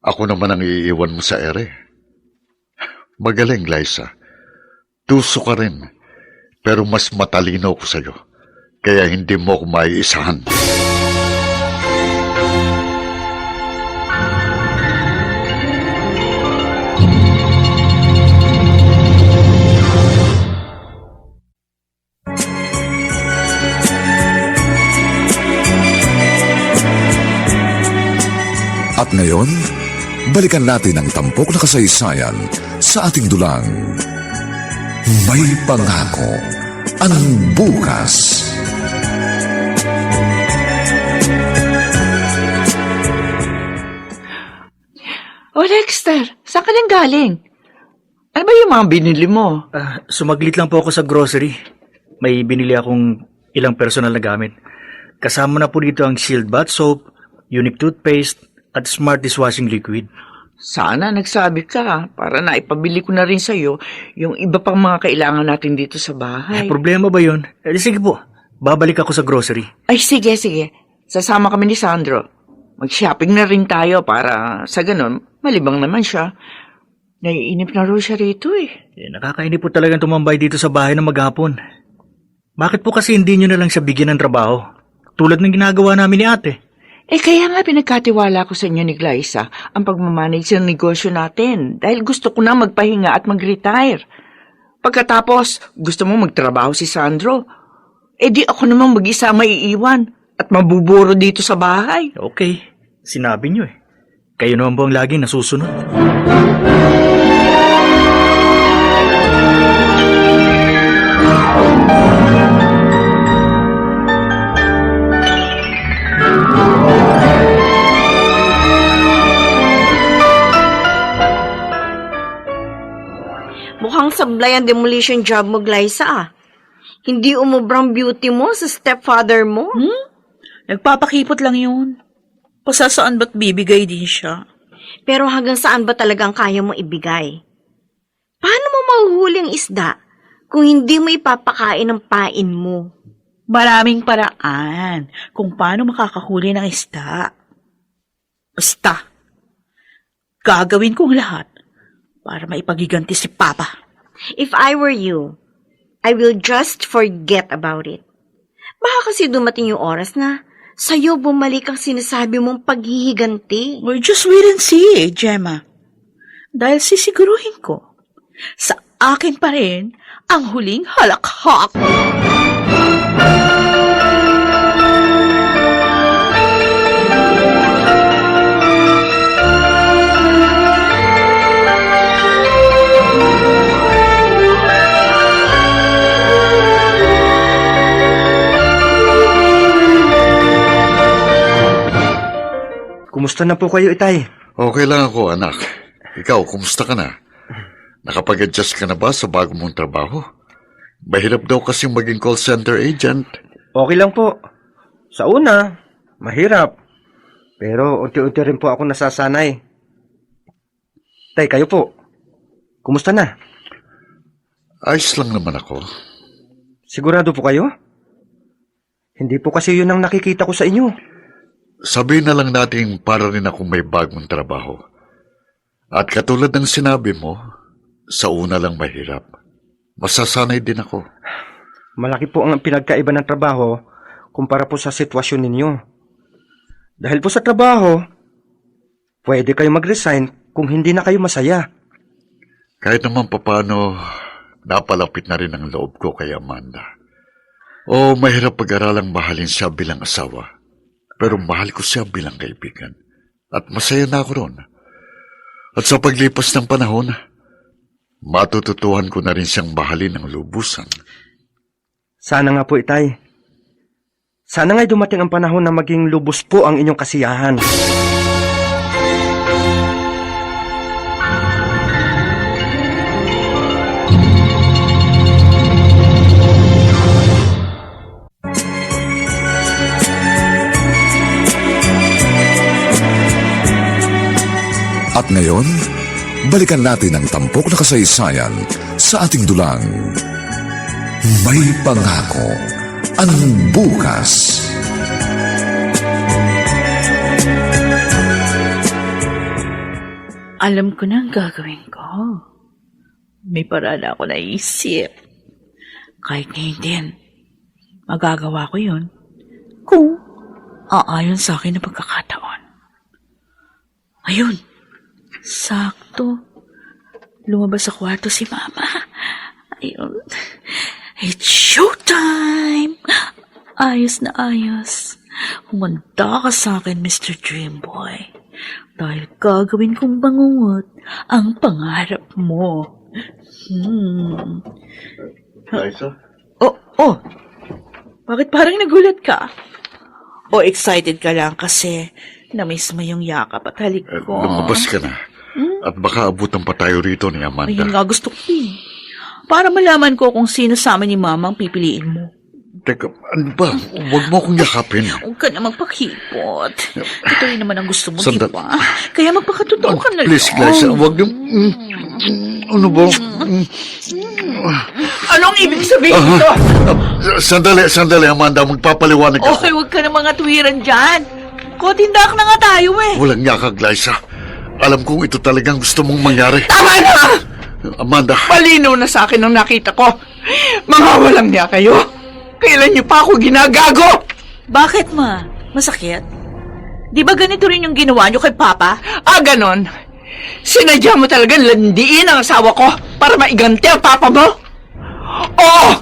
ako naman ang iiwan mo sa ere. Magaling, Liza. Tuso ka rin, pero mas matalino ko sa'yo. Kaya hindi mo ako maiisahan. At ngayon, balikan natin ang tampok na kasaysayan sa ating dulang. May pangako ang bukas. O Dexter, saan ka nang galing? Ano ba yung mga binili mo? Sumaglit lang po ako sa grocery. May binili akong ilang personal na gamit. Kasama na po dito ang Shield Bath Soap, Unique Toothpaste, at Smart Dishwashing Liquid. Sana nagsabi ka para naipabili ko na rin sa'yo yung iba pang mga kailangan natin dito sa bahay. Problema ba yun? Sige po, babalik ako sa grocery. Ay, sige. Sasama kami ni Sandro. Mag-shopping na rin tayo para sa ganon, malibang naman siya. Naiinip na rin siya rito eh. Nakakainip po talagang tumambay dito sa bahay ng maghapon. Bakit po kasi hindi nyo na lang siya bigyan ng trabaho? Tulad ng ginagawa namin ni ate. Kaya nga pinagkatiwala ko sa inyo ni Glyza ang pagmamanage ng negosyo natin dahil gusto ko na magpahinga at mag-retire. Pagkatapos, gusto mo magtrabaho si Sandro. Di ako namang mag-isa maiiwan at mabuburo dito sa bahay. Okay, sinabi nyo eh. Kayo naman po ang laging nasusunod. Mukhang sablay ang demolition job mo, Glyza. Hindi umubrang beauty mo sa stepfather mo. Nagpapakipot lang yun. Pasasaan ba't bibigay din siya? Pero hanggang saan ba talagang kaya mo ibigay? Paano mo mahuhuli ang isda kung hindi mo ipapakain ang pain mo? Maraming paraan kung paano makakahuli ng isda. Basta, gagawin kong lahat para maipagiganti si Papa. If I were you, I will just forget about it. Baka kasi dumating yung oras na sa'yo bumalik ang sinasabi mong paghihiganti. Well, just wait and see, Gemma. Dahil sisiguruhin ko, sa akin pa rin ang huling halakhak. Kumusta na po kayo, Itay? Okay lang ako, anak. Ikaw, kumusta ka na? Nakapag-adjust ka na ba sa bago mong trabaho? Mahirap daw kasing maging call center agent. Okay lang po. Sa una, mahirap. Pero unti-unti rin po ako nasasanay. Tay, kayo po. Kumusta na? Ayos lang naman ako. Sigurado po kayo? Hindi po kasi yun ang nakikita ko sa inyo. Sabihin na lang natin para rin akong may bagong trabaho. At katulad ng sinabi mo, sa una lang mahirap. Masasanay din ako. Malaki po ang pinagkaiba ng trabaho kumpara po sa sitwasyon ninyo. Dahil po sa trabaho, pwede kayo mag-resign kung hindi na kayo masaya. Kahit naman papano, napalapit na rin ang loob ko kay Amanda. O mahirap pag-aralang mahalin siya bilang asawa. Pero mahal ko siya bilang kaibigan. At masaya na ako ron. At sa paglipas ng panahon, matututuhan ko na rin siyang mahalin ng lubusan. Sana nga po, Itay. Sana nga'y dumating ang panahon na maging lubos po ang inyong kasiyahan. At ngayon, balikan natin ang tampok na kasaysayan sa ating dulang. May pangako ang bukas. Alam ko na ang gagawin ko. May paraan ako naisip. Kahit ngayon din, magagawa ko yun kung aayon sa akin na pagkakataon. Ayun, sakto. Lumabas sa kwarto si Mama. Ayun. It's showtime! Ayos na ayos. Humanda ka sa akin, Mr. Dreamboy. Dahil gagawin kong bangungot ang pangarap mo. Liza? Oh. Bakit parang nagulat ka? O excited ka lang kasi na-miss mo yung yakap at halik ko? Lumabas ka na. At baka abutan pa tayo rito ni Amanda. Ayun nga gusto ko eh. Para malaman ko kung sino sa amin ni Mama ang pipiliin mo. Teka, ano ba? Huwag mo akong yakapin. Huwag ka na magpakipot. Ito rin naman ang gusto mo, di Sandal- ba? Kaya magpakatotoo ka na Please, lang. Glyza, huwag yung... Ano ba? Anong ibig sabihin nito? Sandali, Amanda. Magpapaliwanag ako. Okay, huwag ka na mga tuwiran dyan. Kotindak na nga tayo eh. Walang yaka, Glyza. Alam kong ito talagang gusto mong mangyari. Tama na! Amanda, Malinaw na sa akin ang nakita ko. Mga walang niya kayo. Kailan niyo pa ako ginagago? Bakit ma? Masakit? Di ba ganito rin yung ginawa niyo kay Papa? Ganon. Sinadya mo talagang landiin ang asawa ko para maiganti ang papa mo? Oo!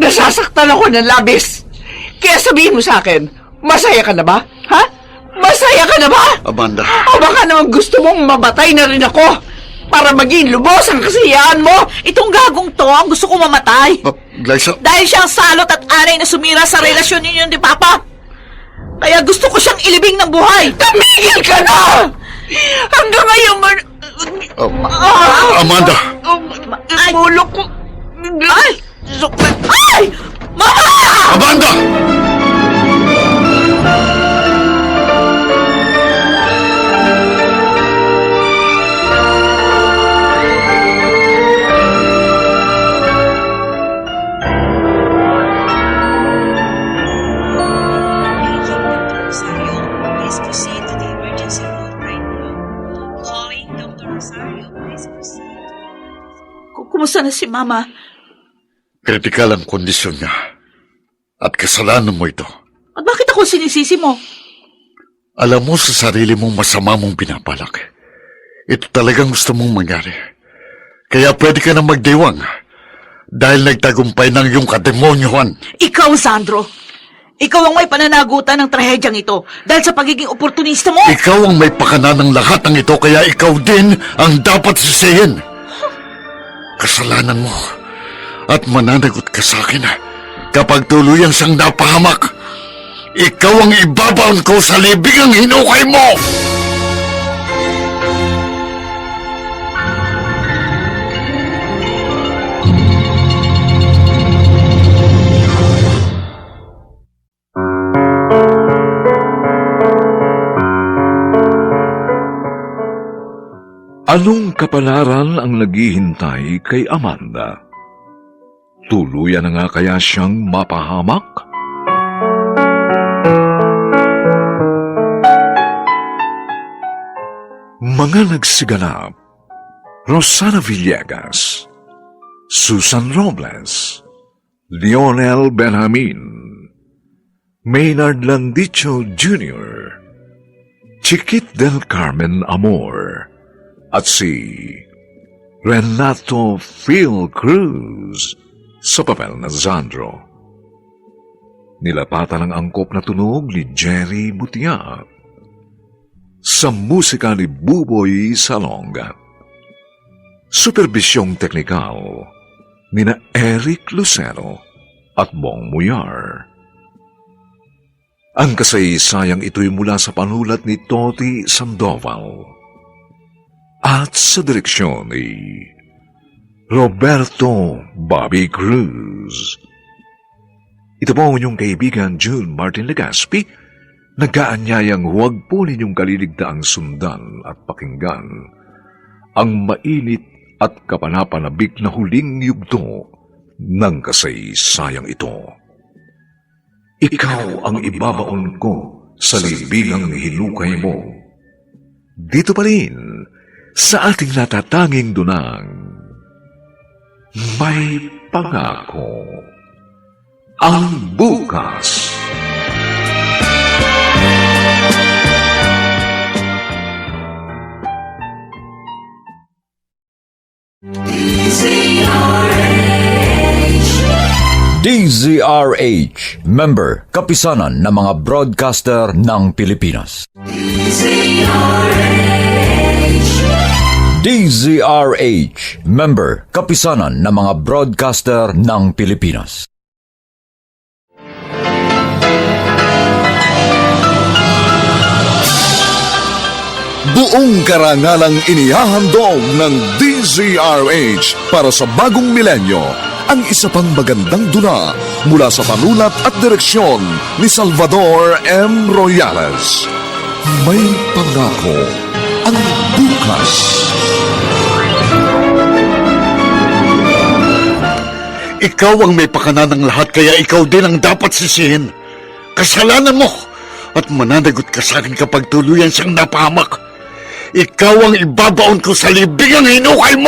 Nasasaktan ako ng labis. Kaya sabihin mo sa akin, masaya ka na ba? Ha? Masaya ka na ba? Amanda. O baka naman gusto mong mamatay na rin ako para maging lubos ang kasiyahan mo? Itong gagong to ang gusto ko mamatay. Glyza, Dahil siyang salot at anay na sumira sa relasyon ninyo ni Papa. Kaya gusto ko siyang ilibing ng buhay. Tumigil ka na! Hanggang ngayon man... Amanda. Ay! Ulo ko... Ay! Ay! Mama! Amanda! Rosario, please proceed to the emergency room right now. Calling Dr. Rosario, please proceed. Kumusta na si Mama? Kritikal ang kondisyon niya. At kasalanan mo ito. At bakit ako sinisisi mo? Alam mo sa sarili mong masama mong pinapalak. Ito talagang gusto mong mangyari. Kaya pwede ka na magdiwang. Dahil nagtagumpay ng iyong kademonyohan. Ikaw, Sandro. Ikaw ang may pananagutan ng trahedyang ito dahil sa pagiging oportunista mo. Ikaw ang may pakana ng lahat ng ito, kaya ikaw din ang dapat sisihin. Kasalanan mo. At mananagot ka sa akin kapag tuluyang siyang napahamak. Ikaw ang ibabaon ko sa libing ang hinukay mo! Anong kapalaran ang naghihintay kay Amanda? Tuluyan na nga kaya siyang mapahamak? Mga nagsiganap: Rosana Villegas, Susan Robles, Lionel Benjamin, Maynard Landicho Jr., Chiquit del Carmen Amor, at si Renato Phil Cruz sa papel na Sandro. Nilapatan ang angkop na tunog ni Jerry Butiat sa musika ni Buboy Salonga. Superbisyong teknikal ni na Eric Lucero at Bong Muyar. Ang kasaysayang ito'y mula sa panulat ni Toti Sandoval at sa direksyon ni Roberto Bobby Cruz. Ito po ang inyong kaibigan June Martin Legaspi, nag-aanyayang huwag po ninyong kaliligtaang sundan at pakinggan ang mainit at kapanapanabik na huling yugto ng kasaysayang ito. Ikaw ang ibabaon ko sa libingang hinukay mo. Dito pa rin, sa ating natatanging dunang, may pangako ang bukas. DZRH, member, kapisanan ng mga broadcaster ng Pilipinas. DZRH, member, kapisanan ng mga broadcaster ng Pilipinas. Buong karangalang inihahandog ng DZRH para sa bagong milenyo ang isa pang magandang dula mula sa panulat at direksyon ni Salvador M. Royales. May pangako ang bukas. Ikaw ang may pakana ng lahat, kaya ikaw din ang dapat sisihin. Kasalanan mo at mananagot ka sa akin kapag tuluyan siyang napahamak. Ikaw ang ibabaon ko sa libing ang hinukay mo!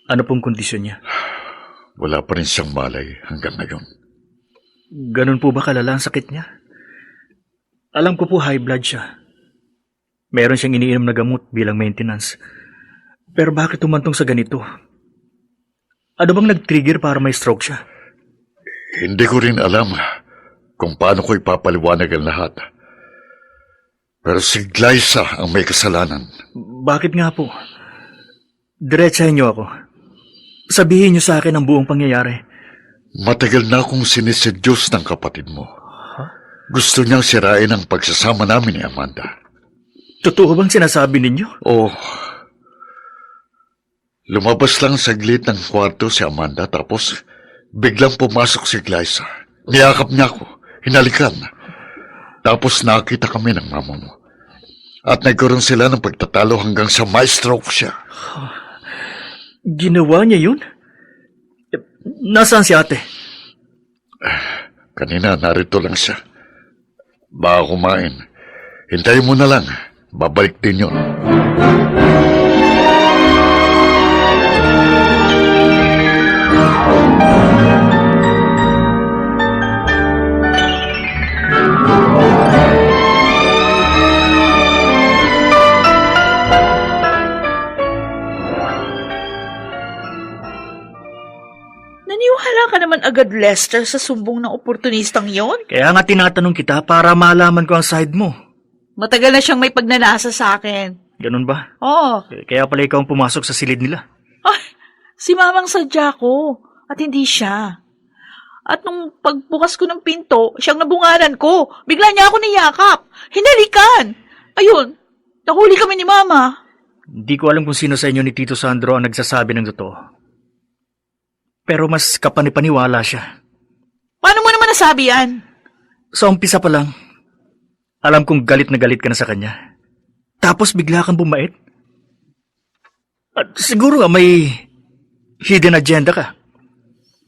Ano pong kondisyon niya? Wala pa rin siyang malay hanggang ngayon. Ganun po ba kalala ang sakit niya? Alam ko po high blood siya. Meron siyang iniinom na gamot bilang maintenance. Pero bakit tumantong sa ganito? Ano bang nag-trigger para may stroke siya? Hindi ko rin alam kung paano ko ipapaliwanag ang lahat. Pero si Glyza ang may kasalanan. Bakit nga po? Diretsahin niyo ako. Sabihin niyo sa akin ang buong pangyayari. Matagal na akong sinisedyos ng kapatid mo. Gusto niyang sirain ang pagsasama namin ni Amanda. Totoo bang sinasabi ninyo? Oh, lumabas lang saglit ng kwarto si Amanda tapos biglang pumasok si Glyza. Niyakap niya ako, hinalikan. Tapos nakita kami ng mama mo. At nagkaroon sila ng pagtatalo hanggang sa ma-stroke siya. Ginawa niya yun? Nasaan si ate? Kanina narito lang siya. Baka kumain. Hintayin mo na lang. Babalik din yun. Naniwala ka naman agad, Lester, sa sumbong ng oportunistang yon? Kaya nga tinatanong kita para malaman ko ang side mo. Matagal na siyang may pagnanasa sa akin. Ganun ba? Oh, Kaya pala ikaw ang pumasok sa silid nila. ay, si mamang sadya ko at hindi siya. At nung pagbukas ko ng pinto, siyang nabungaran ko. Bigla niya ako niyakap. Hinalikan. Ayun, nahuli kami ni mama. Hindi ko alam kung sino sa inyo ni Tito Sandro ang nagsasabi ng totoo. Pero mas kapanipaniwala siya. Paano mo naman nasabi yan? Sa umpisa pa lang, alam kong galit na galit ka na sa kanya. Tapos bigla kang bumait. At siguro nga may hidden agenda ka.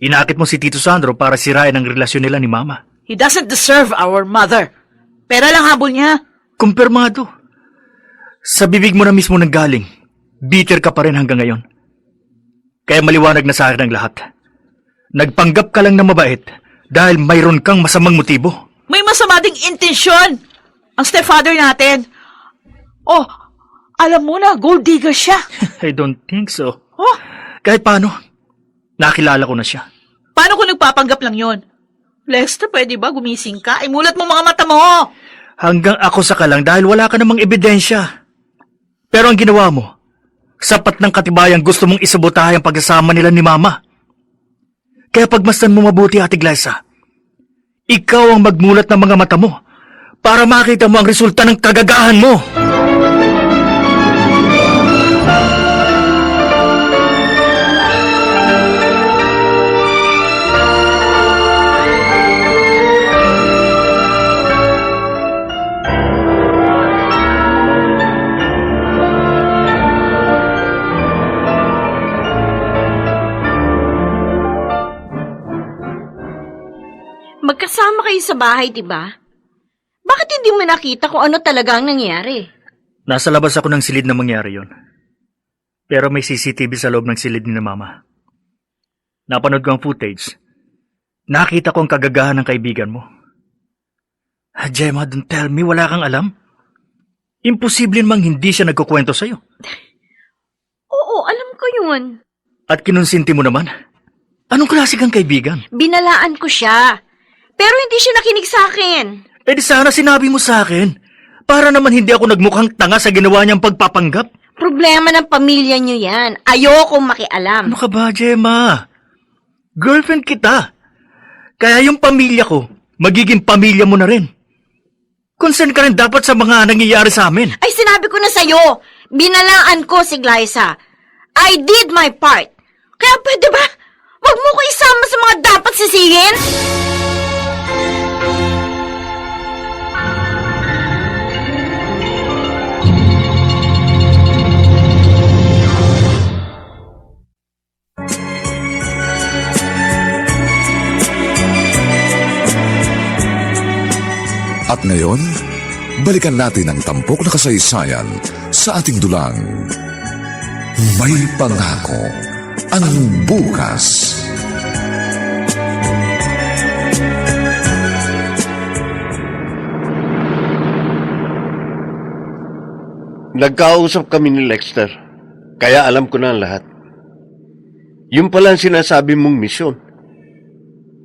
Inakit mo si Tito Sandro para sirain ang relasyon nila ni Mama. He doesn't deserve our mother. Pera lang habol niya. Kumpirmado. Sa bibig mo na mismo nanggaling, bitter ka pa rin hanggang ngayon. Kaya maliwanag na sa akin ang lahat. Nagpanggap ka lang na mabait dahil mayroon kang masamang motibo. May masama ding intensyon. Ang stepfather natin. Oh, alam mo na, gold digger siya. I don't think so. Oh, Kahit paano, nakilala ko na siya. paano kung nagpapanggap lang yon? Lester, pwede ba gumising ka? Imulat mo mga mata mo. Hanggang ako sa ka lang dahil wala ka namang ebidensya. Pero ang ginawa mo, sapat ng katibayang gusto mong isabotahe ang pagsasama nila ni Mama. Kaya pagmasdan mo mabuti, Ate Glyza. Ikaw ang magmulat ng mga mata mo para makita mo ang resulta ng kagagahan mo. Magkasama kayo sa bahay, di ba? Bakit hindi mo nakita kung ano talaga ang nangyari? Nasa labas ako ng silid na mangyari yon. Pero may CCTV sa loob ng silid ni na Mama. Napanood ko ang footage. Nakita ko ang kagagahan ng kaibigan mo. Gemma, don't tell me, wala kang alam? Imposible mang hindi siya nagkukwento sa'yo. Oo, alam ko yun. At kinonsinti mo naman. Anong klase kang kaibigan? Binalaan ko siya. Pero hindi siya nakinig sa akin. Eh di sana sinabi mo sa akin. Para naman hindi ako nagmukhang tanga sa ginawa niyang pagpapanggap. Problema ng pamilya niyo yan. Ayokong makialam. Ano ka ba, Gemma? Girlfriend kita. Kaya yung pamilya ko, magiging pamilya mo na rin. Concern ka rin dapat sa mga nangyayari sa amin. Ay, sinabi ko na sa'yo, binalaan ko si Glyza. I did my part. Kaya pwede ba? Huwag mo ko isama sa mga dapat sisihin. At ngayon, balikan natin ang tampok na kasaysayan sa ating dulang. May pangako ang bukas. Nagkausap kami ni Lexter, kaya alam ko na ang lahat. Yung pala ang sinasabi mong misyon.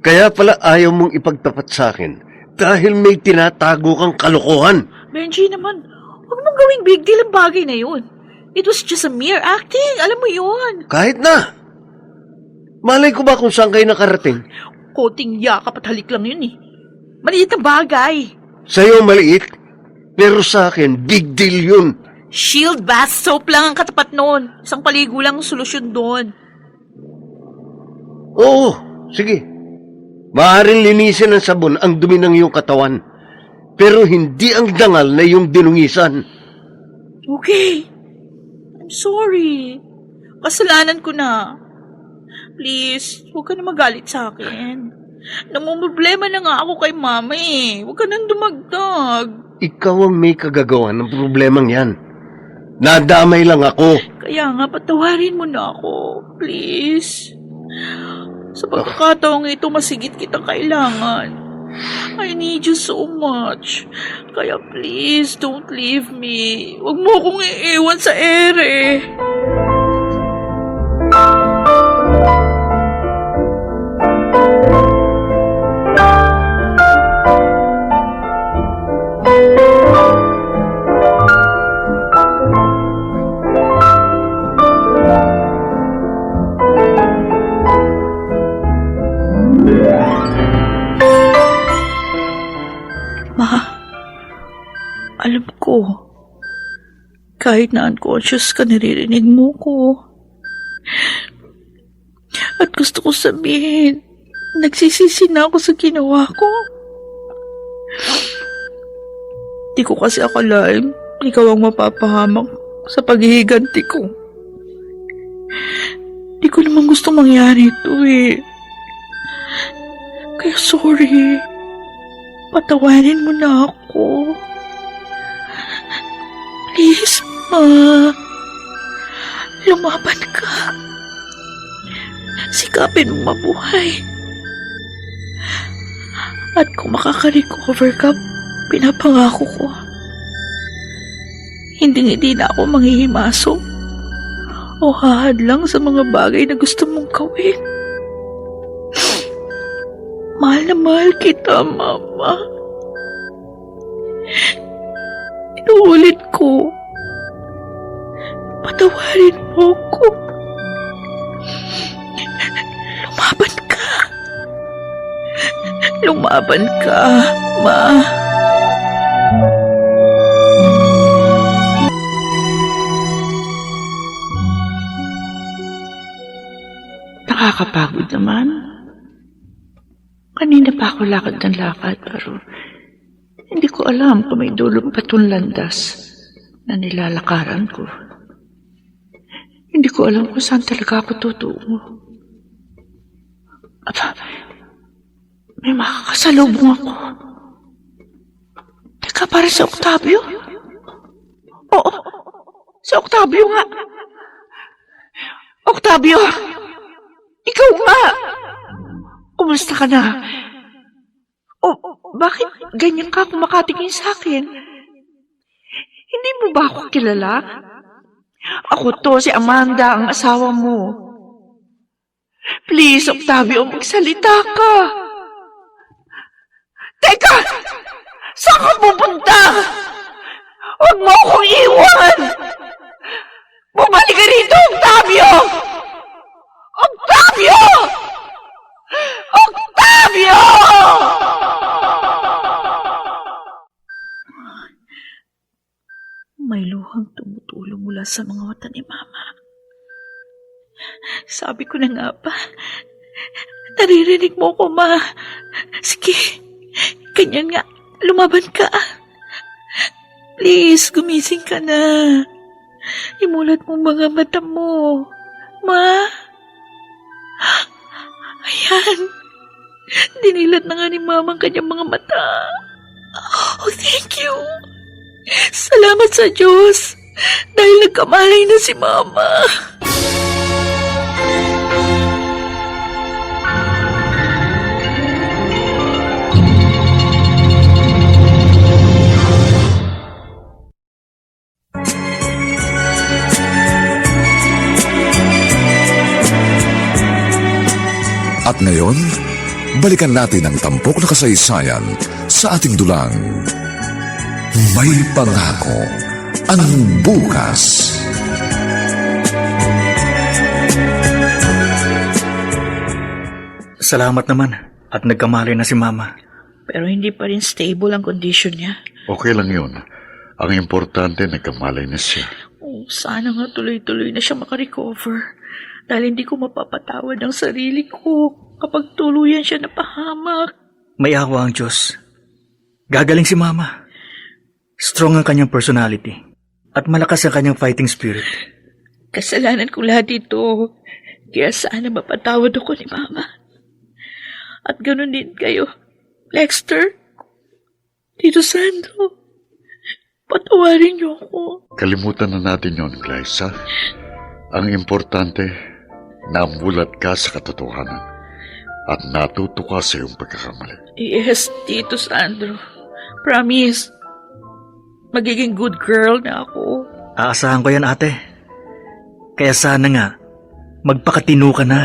Kaya pala ayaw mong ipagtapat sa akin dahil may tinatago kang kalokohan. Benji naman, huwag mong gawing big deal ang bagay na yun. It was just a mere acting. Alam mo yun. Kahit na. Malay ko ba kung saan kayo nakarating? Koting yakap at halik lang yun eh. Maliit na bagay. Sa'yo maliit, pero sa akin, big deal yun. Shield bath soap lang ang katapat noon. Isang paligo lang ang solusyon doon. Oo, sige. Maaaring linisin ng sabon ang dumi ng iyong katawan, pero hindi ang dangal na iyong dinungisan. Okay. I'm sorry. Kasalanan ko na. Please, huwag ka na magalit sa akin. Namumroblema na nga ako kay mama eh. Huwag ka nang dumagdag. Ikaw ang may kagagawa ng problemang yan. Nadamay lang ako. Kaya nga, patawarin mo na ako. Please. Sa pagkakataong ito, masigit kitang kailangan. I need you so much. Kaya please, don't leave me. Huwag mo akong iiwan sa ere. Alam ko, kahit na unconscious ka, naririnig mo ko. At gusto ko sabihin, nagsisisi na ako sa ginawa ko. Di ko kasi akalain, ikaw ang mapapahamak sa paghihiganti ko. Di ko naman gusto mangyari ito eh. Kaya sorry, patawarin mo na ako. Please, Ma. Lumaban ka. Sikapin mong mabuhay. At kung makaka-recover ka, pinapangako ko. Hindi na ako manghihimasok o hahadlang sa mga bagay na gusto mong gawin. Mahal na mahal kita, Mama. Inuulit ko. Patawarin mo ko. Lumaban ka. Lumaban ka, Ma. Nakakapagod naman. Kanina pa ako lakad ng lakad, pero hindi ko alam kung may dulong pa itong landas na nilalakaran ko. Hindi ko alam kung saan talaga ako tutungo. Aba, may makakasalubong ako. Teka, para si Octavio? Oo, si Octavio nga. Octavio! Ikaw nga! Kumusta ka na? O, bakit ganyan ka kumakatingin sa akin? Hindi mo ba ako kilala? Ako to, si Amanda, ang asawa mo. Please, Octavio, magsalita ka. Teka! Saan ka pupunta? Huwag mo akong iwan! Bumalik ka rito, Octavio! Octavio! Octavio! sa mga mata ni Mama. Sabi ko na nga ba, naririnig mo ko, Ma. Sige, ganyan nga, lumaban ka. Please, gumising ka na. Imulat mo mga mata mo. Ma? Ayan. Dinilat na nga ni Mama ang kanyang mga mata. Oh, thank you. Salamat sa Diyos. Dahil nagkamalay na si Mama. At ngayon, balikan natin ang tampok na kasaysayan sa ating dulang. May pangako ang bukas. Salamat naman at nagkamali na si Mama. Pero hindi pa rin stable ang condition niya. Okay lang yun. Ang importante, nagkamalay na siya. Oh, sana nga tuloy-tuloy na siya makarecover. Dahil hindi ko mapapatawad ang sarili ko kapag tuluyan siya napahamak. May awa ang Diyos. Gagaling si Mama. Strong ang kanyang personality at malakas ang kanyang fighting spirit. Kasalanan ko lahat ito. Kaya sana mapatawad ako ni Mama. At ganun din kayo, Lexter, Tito Sandro. Patawarin niyo ako. Kalimutan na natin yon, Glyza. Ang importante, namulat ka sa katotohanan at natuto ka sa iyong pagkakamali. Yes, Tito Sandro. Promise. Magiging good girl na ako. Aasahan ko yan, ate. Kaya sana nga, magpakatino ka na.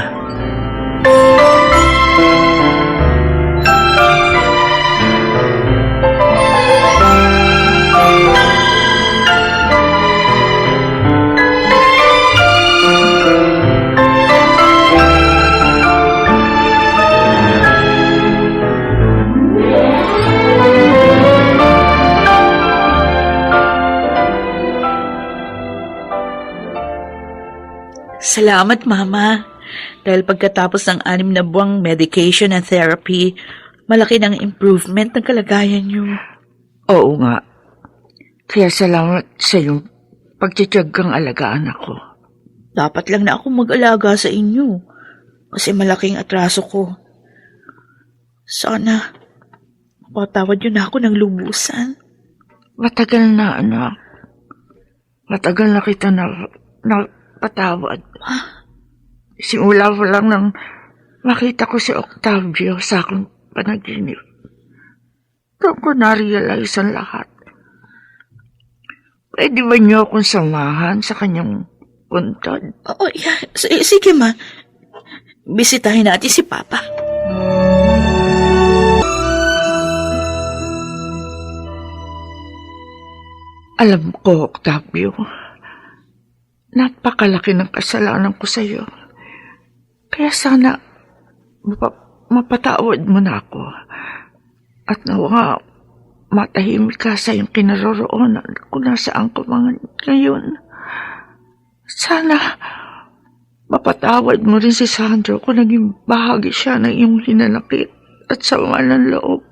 Salamat, Mama. Dahil pagkatapos ng 6 na buwang medication and therapy, malaki ng improvement ng kalagayan niyo. Oo nga. Kaya salamat sa iyong pagtitiyagang alagaan ako. Dapat lang na ako mag-alaga sa inyo. Kasi malaking atraso ko. Sana, mapatawad niyo na ako ng lubusan. Matagal na, anak. Matagal na kita na patawad. Simula pa lang nang makita ko si Octavio sa aking panaginip. Doon ko na-realize ang lahat. Pwede ba niyo akong samahan sa kanyang puntod? Oo, yeah. Sige, Ma. Bisitahin natin si Papa. Alam ko, Octavio, napakalaki ng kasalanan ko sa iyo. Kaya sana mapatawad mo na ako. At nawa matahimik ka sa iyong kinaroroonan kung nasaan ko ngayon. Sana mapatawad mo rin si Sandro kung naging bahagi siya ng iyong hinanakit at sama ng loob.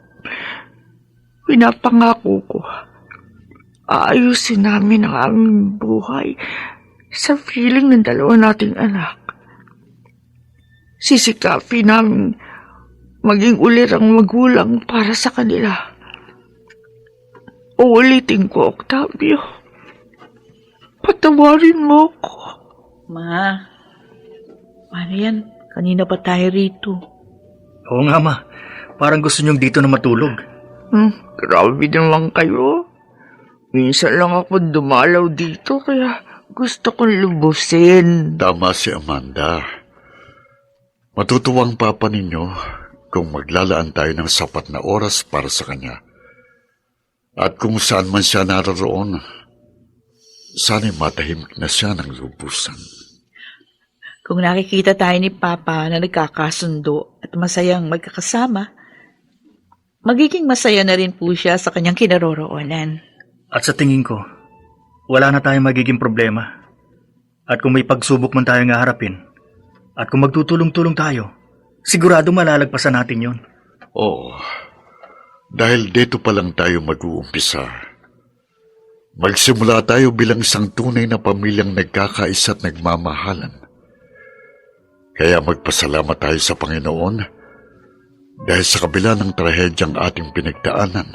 Pinapangako ko, aayusin namin ang aming buhay sa feeling ng dalawa nating anak. Sisikapin namin maging ulirang magulang para sa kanila. Uulitin ko, Octavio. Patawarin mo ko. Ma, paano yan? Kanina pa tayo rito. Oo nga, Ma. Parang gusto niyong dito na matulog. Grabe naman kayo. Minsan lang ako dumalaw dito kaya gusto kong lubusin. Tama si Amanda. Matutuwang papa ninyo kung maglalaan tayo ng sapat na oras para sa kanya. At kung saan man siya naroon, sana'y matahimik na siya ng lubusan. Kung nakikita tayo ni Papa na nagkakasundo at masayang magkakasama, magiging masaya na rin po siya sa kanyang kinaroroonan. At sa tingin ko, wala na tayong magiging problema. At kung may pagsubok man tayong haharapin, at kung magtutulong-tulong tayo, sigurado malalagpasan natin yon. Oo. Dahil dito pa lang tayo mag-uumpisa. Magsimula tayo bilang isang tunay na pamilyang nagkakaisa at nagmamahalan. Kaya magpasalamat tayo sa Panginoon dahil sa kabila ng trahedyang ating pinagdaanan,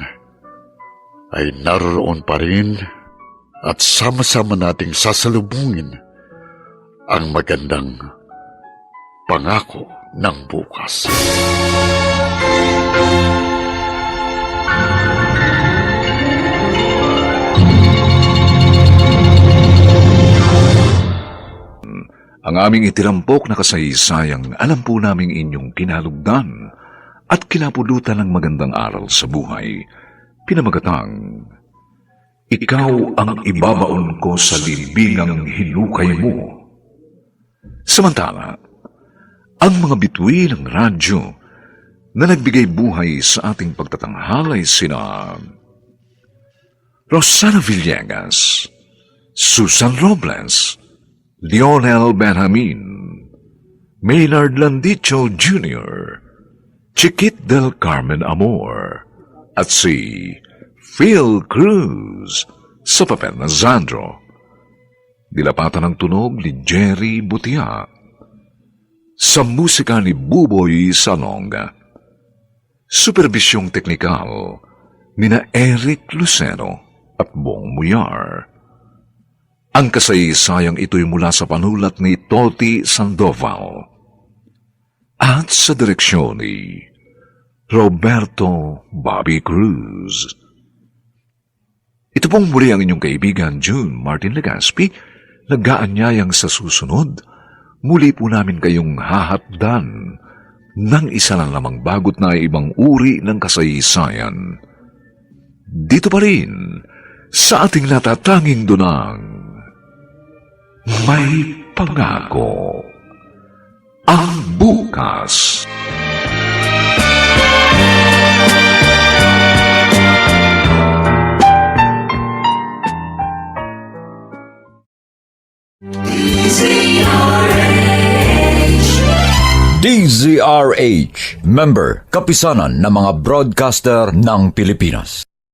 ay naroroon pa rin at sama-sama nating sasalubungin ang magandang pangako ng bukas. Ang aming itinampok na kasaysayang alam po naming inyong kinalugdan at kinapulutan ng magandang aral sa buhay. Pinamagatang, ikaw ang ibabaon ko sa libingang hinukay mo. Samantala, ang mga bituin ng radyo na nagbigay buhay sa ating pagtatanghalay sina Rosana Villegas, Susan Robles, Lionel Benjamin, Maynard Landicho Jr., Chiquit del Carmen Amor, at si Phil Cruz sa papel na Zandro. Dilapatan ng tunog ni Jerry Butia. Sa musika ni Buboy Salonga. Superbisyong teknikal ni na Eric Lucero at Bong Muyar. Ang kasaysayang ito'y mula sa panulat ni Toti Sandoval at sa direksyon ni Roberto Bobby Cruz. Ito pong muli ang inyong kaibigan June Martin Legaspi, nag-aanyayang sa susunod, muli po namin kayong hahatdan ng isa lang lamang bagot na ibang uri ng kasaysayan. Dito pa rin sa ating natatanging dunang may pangako ang bukas. DZRH, member, kapisanan ng mga broadcaster ng Pilipinas.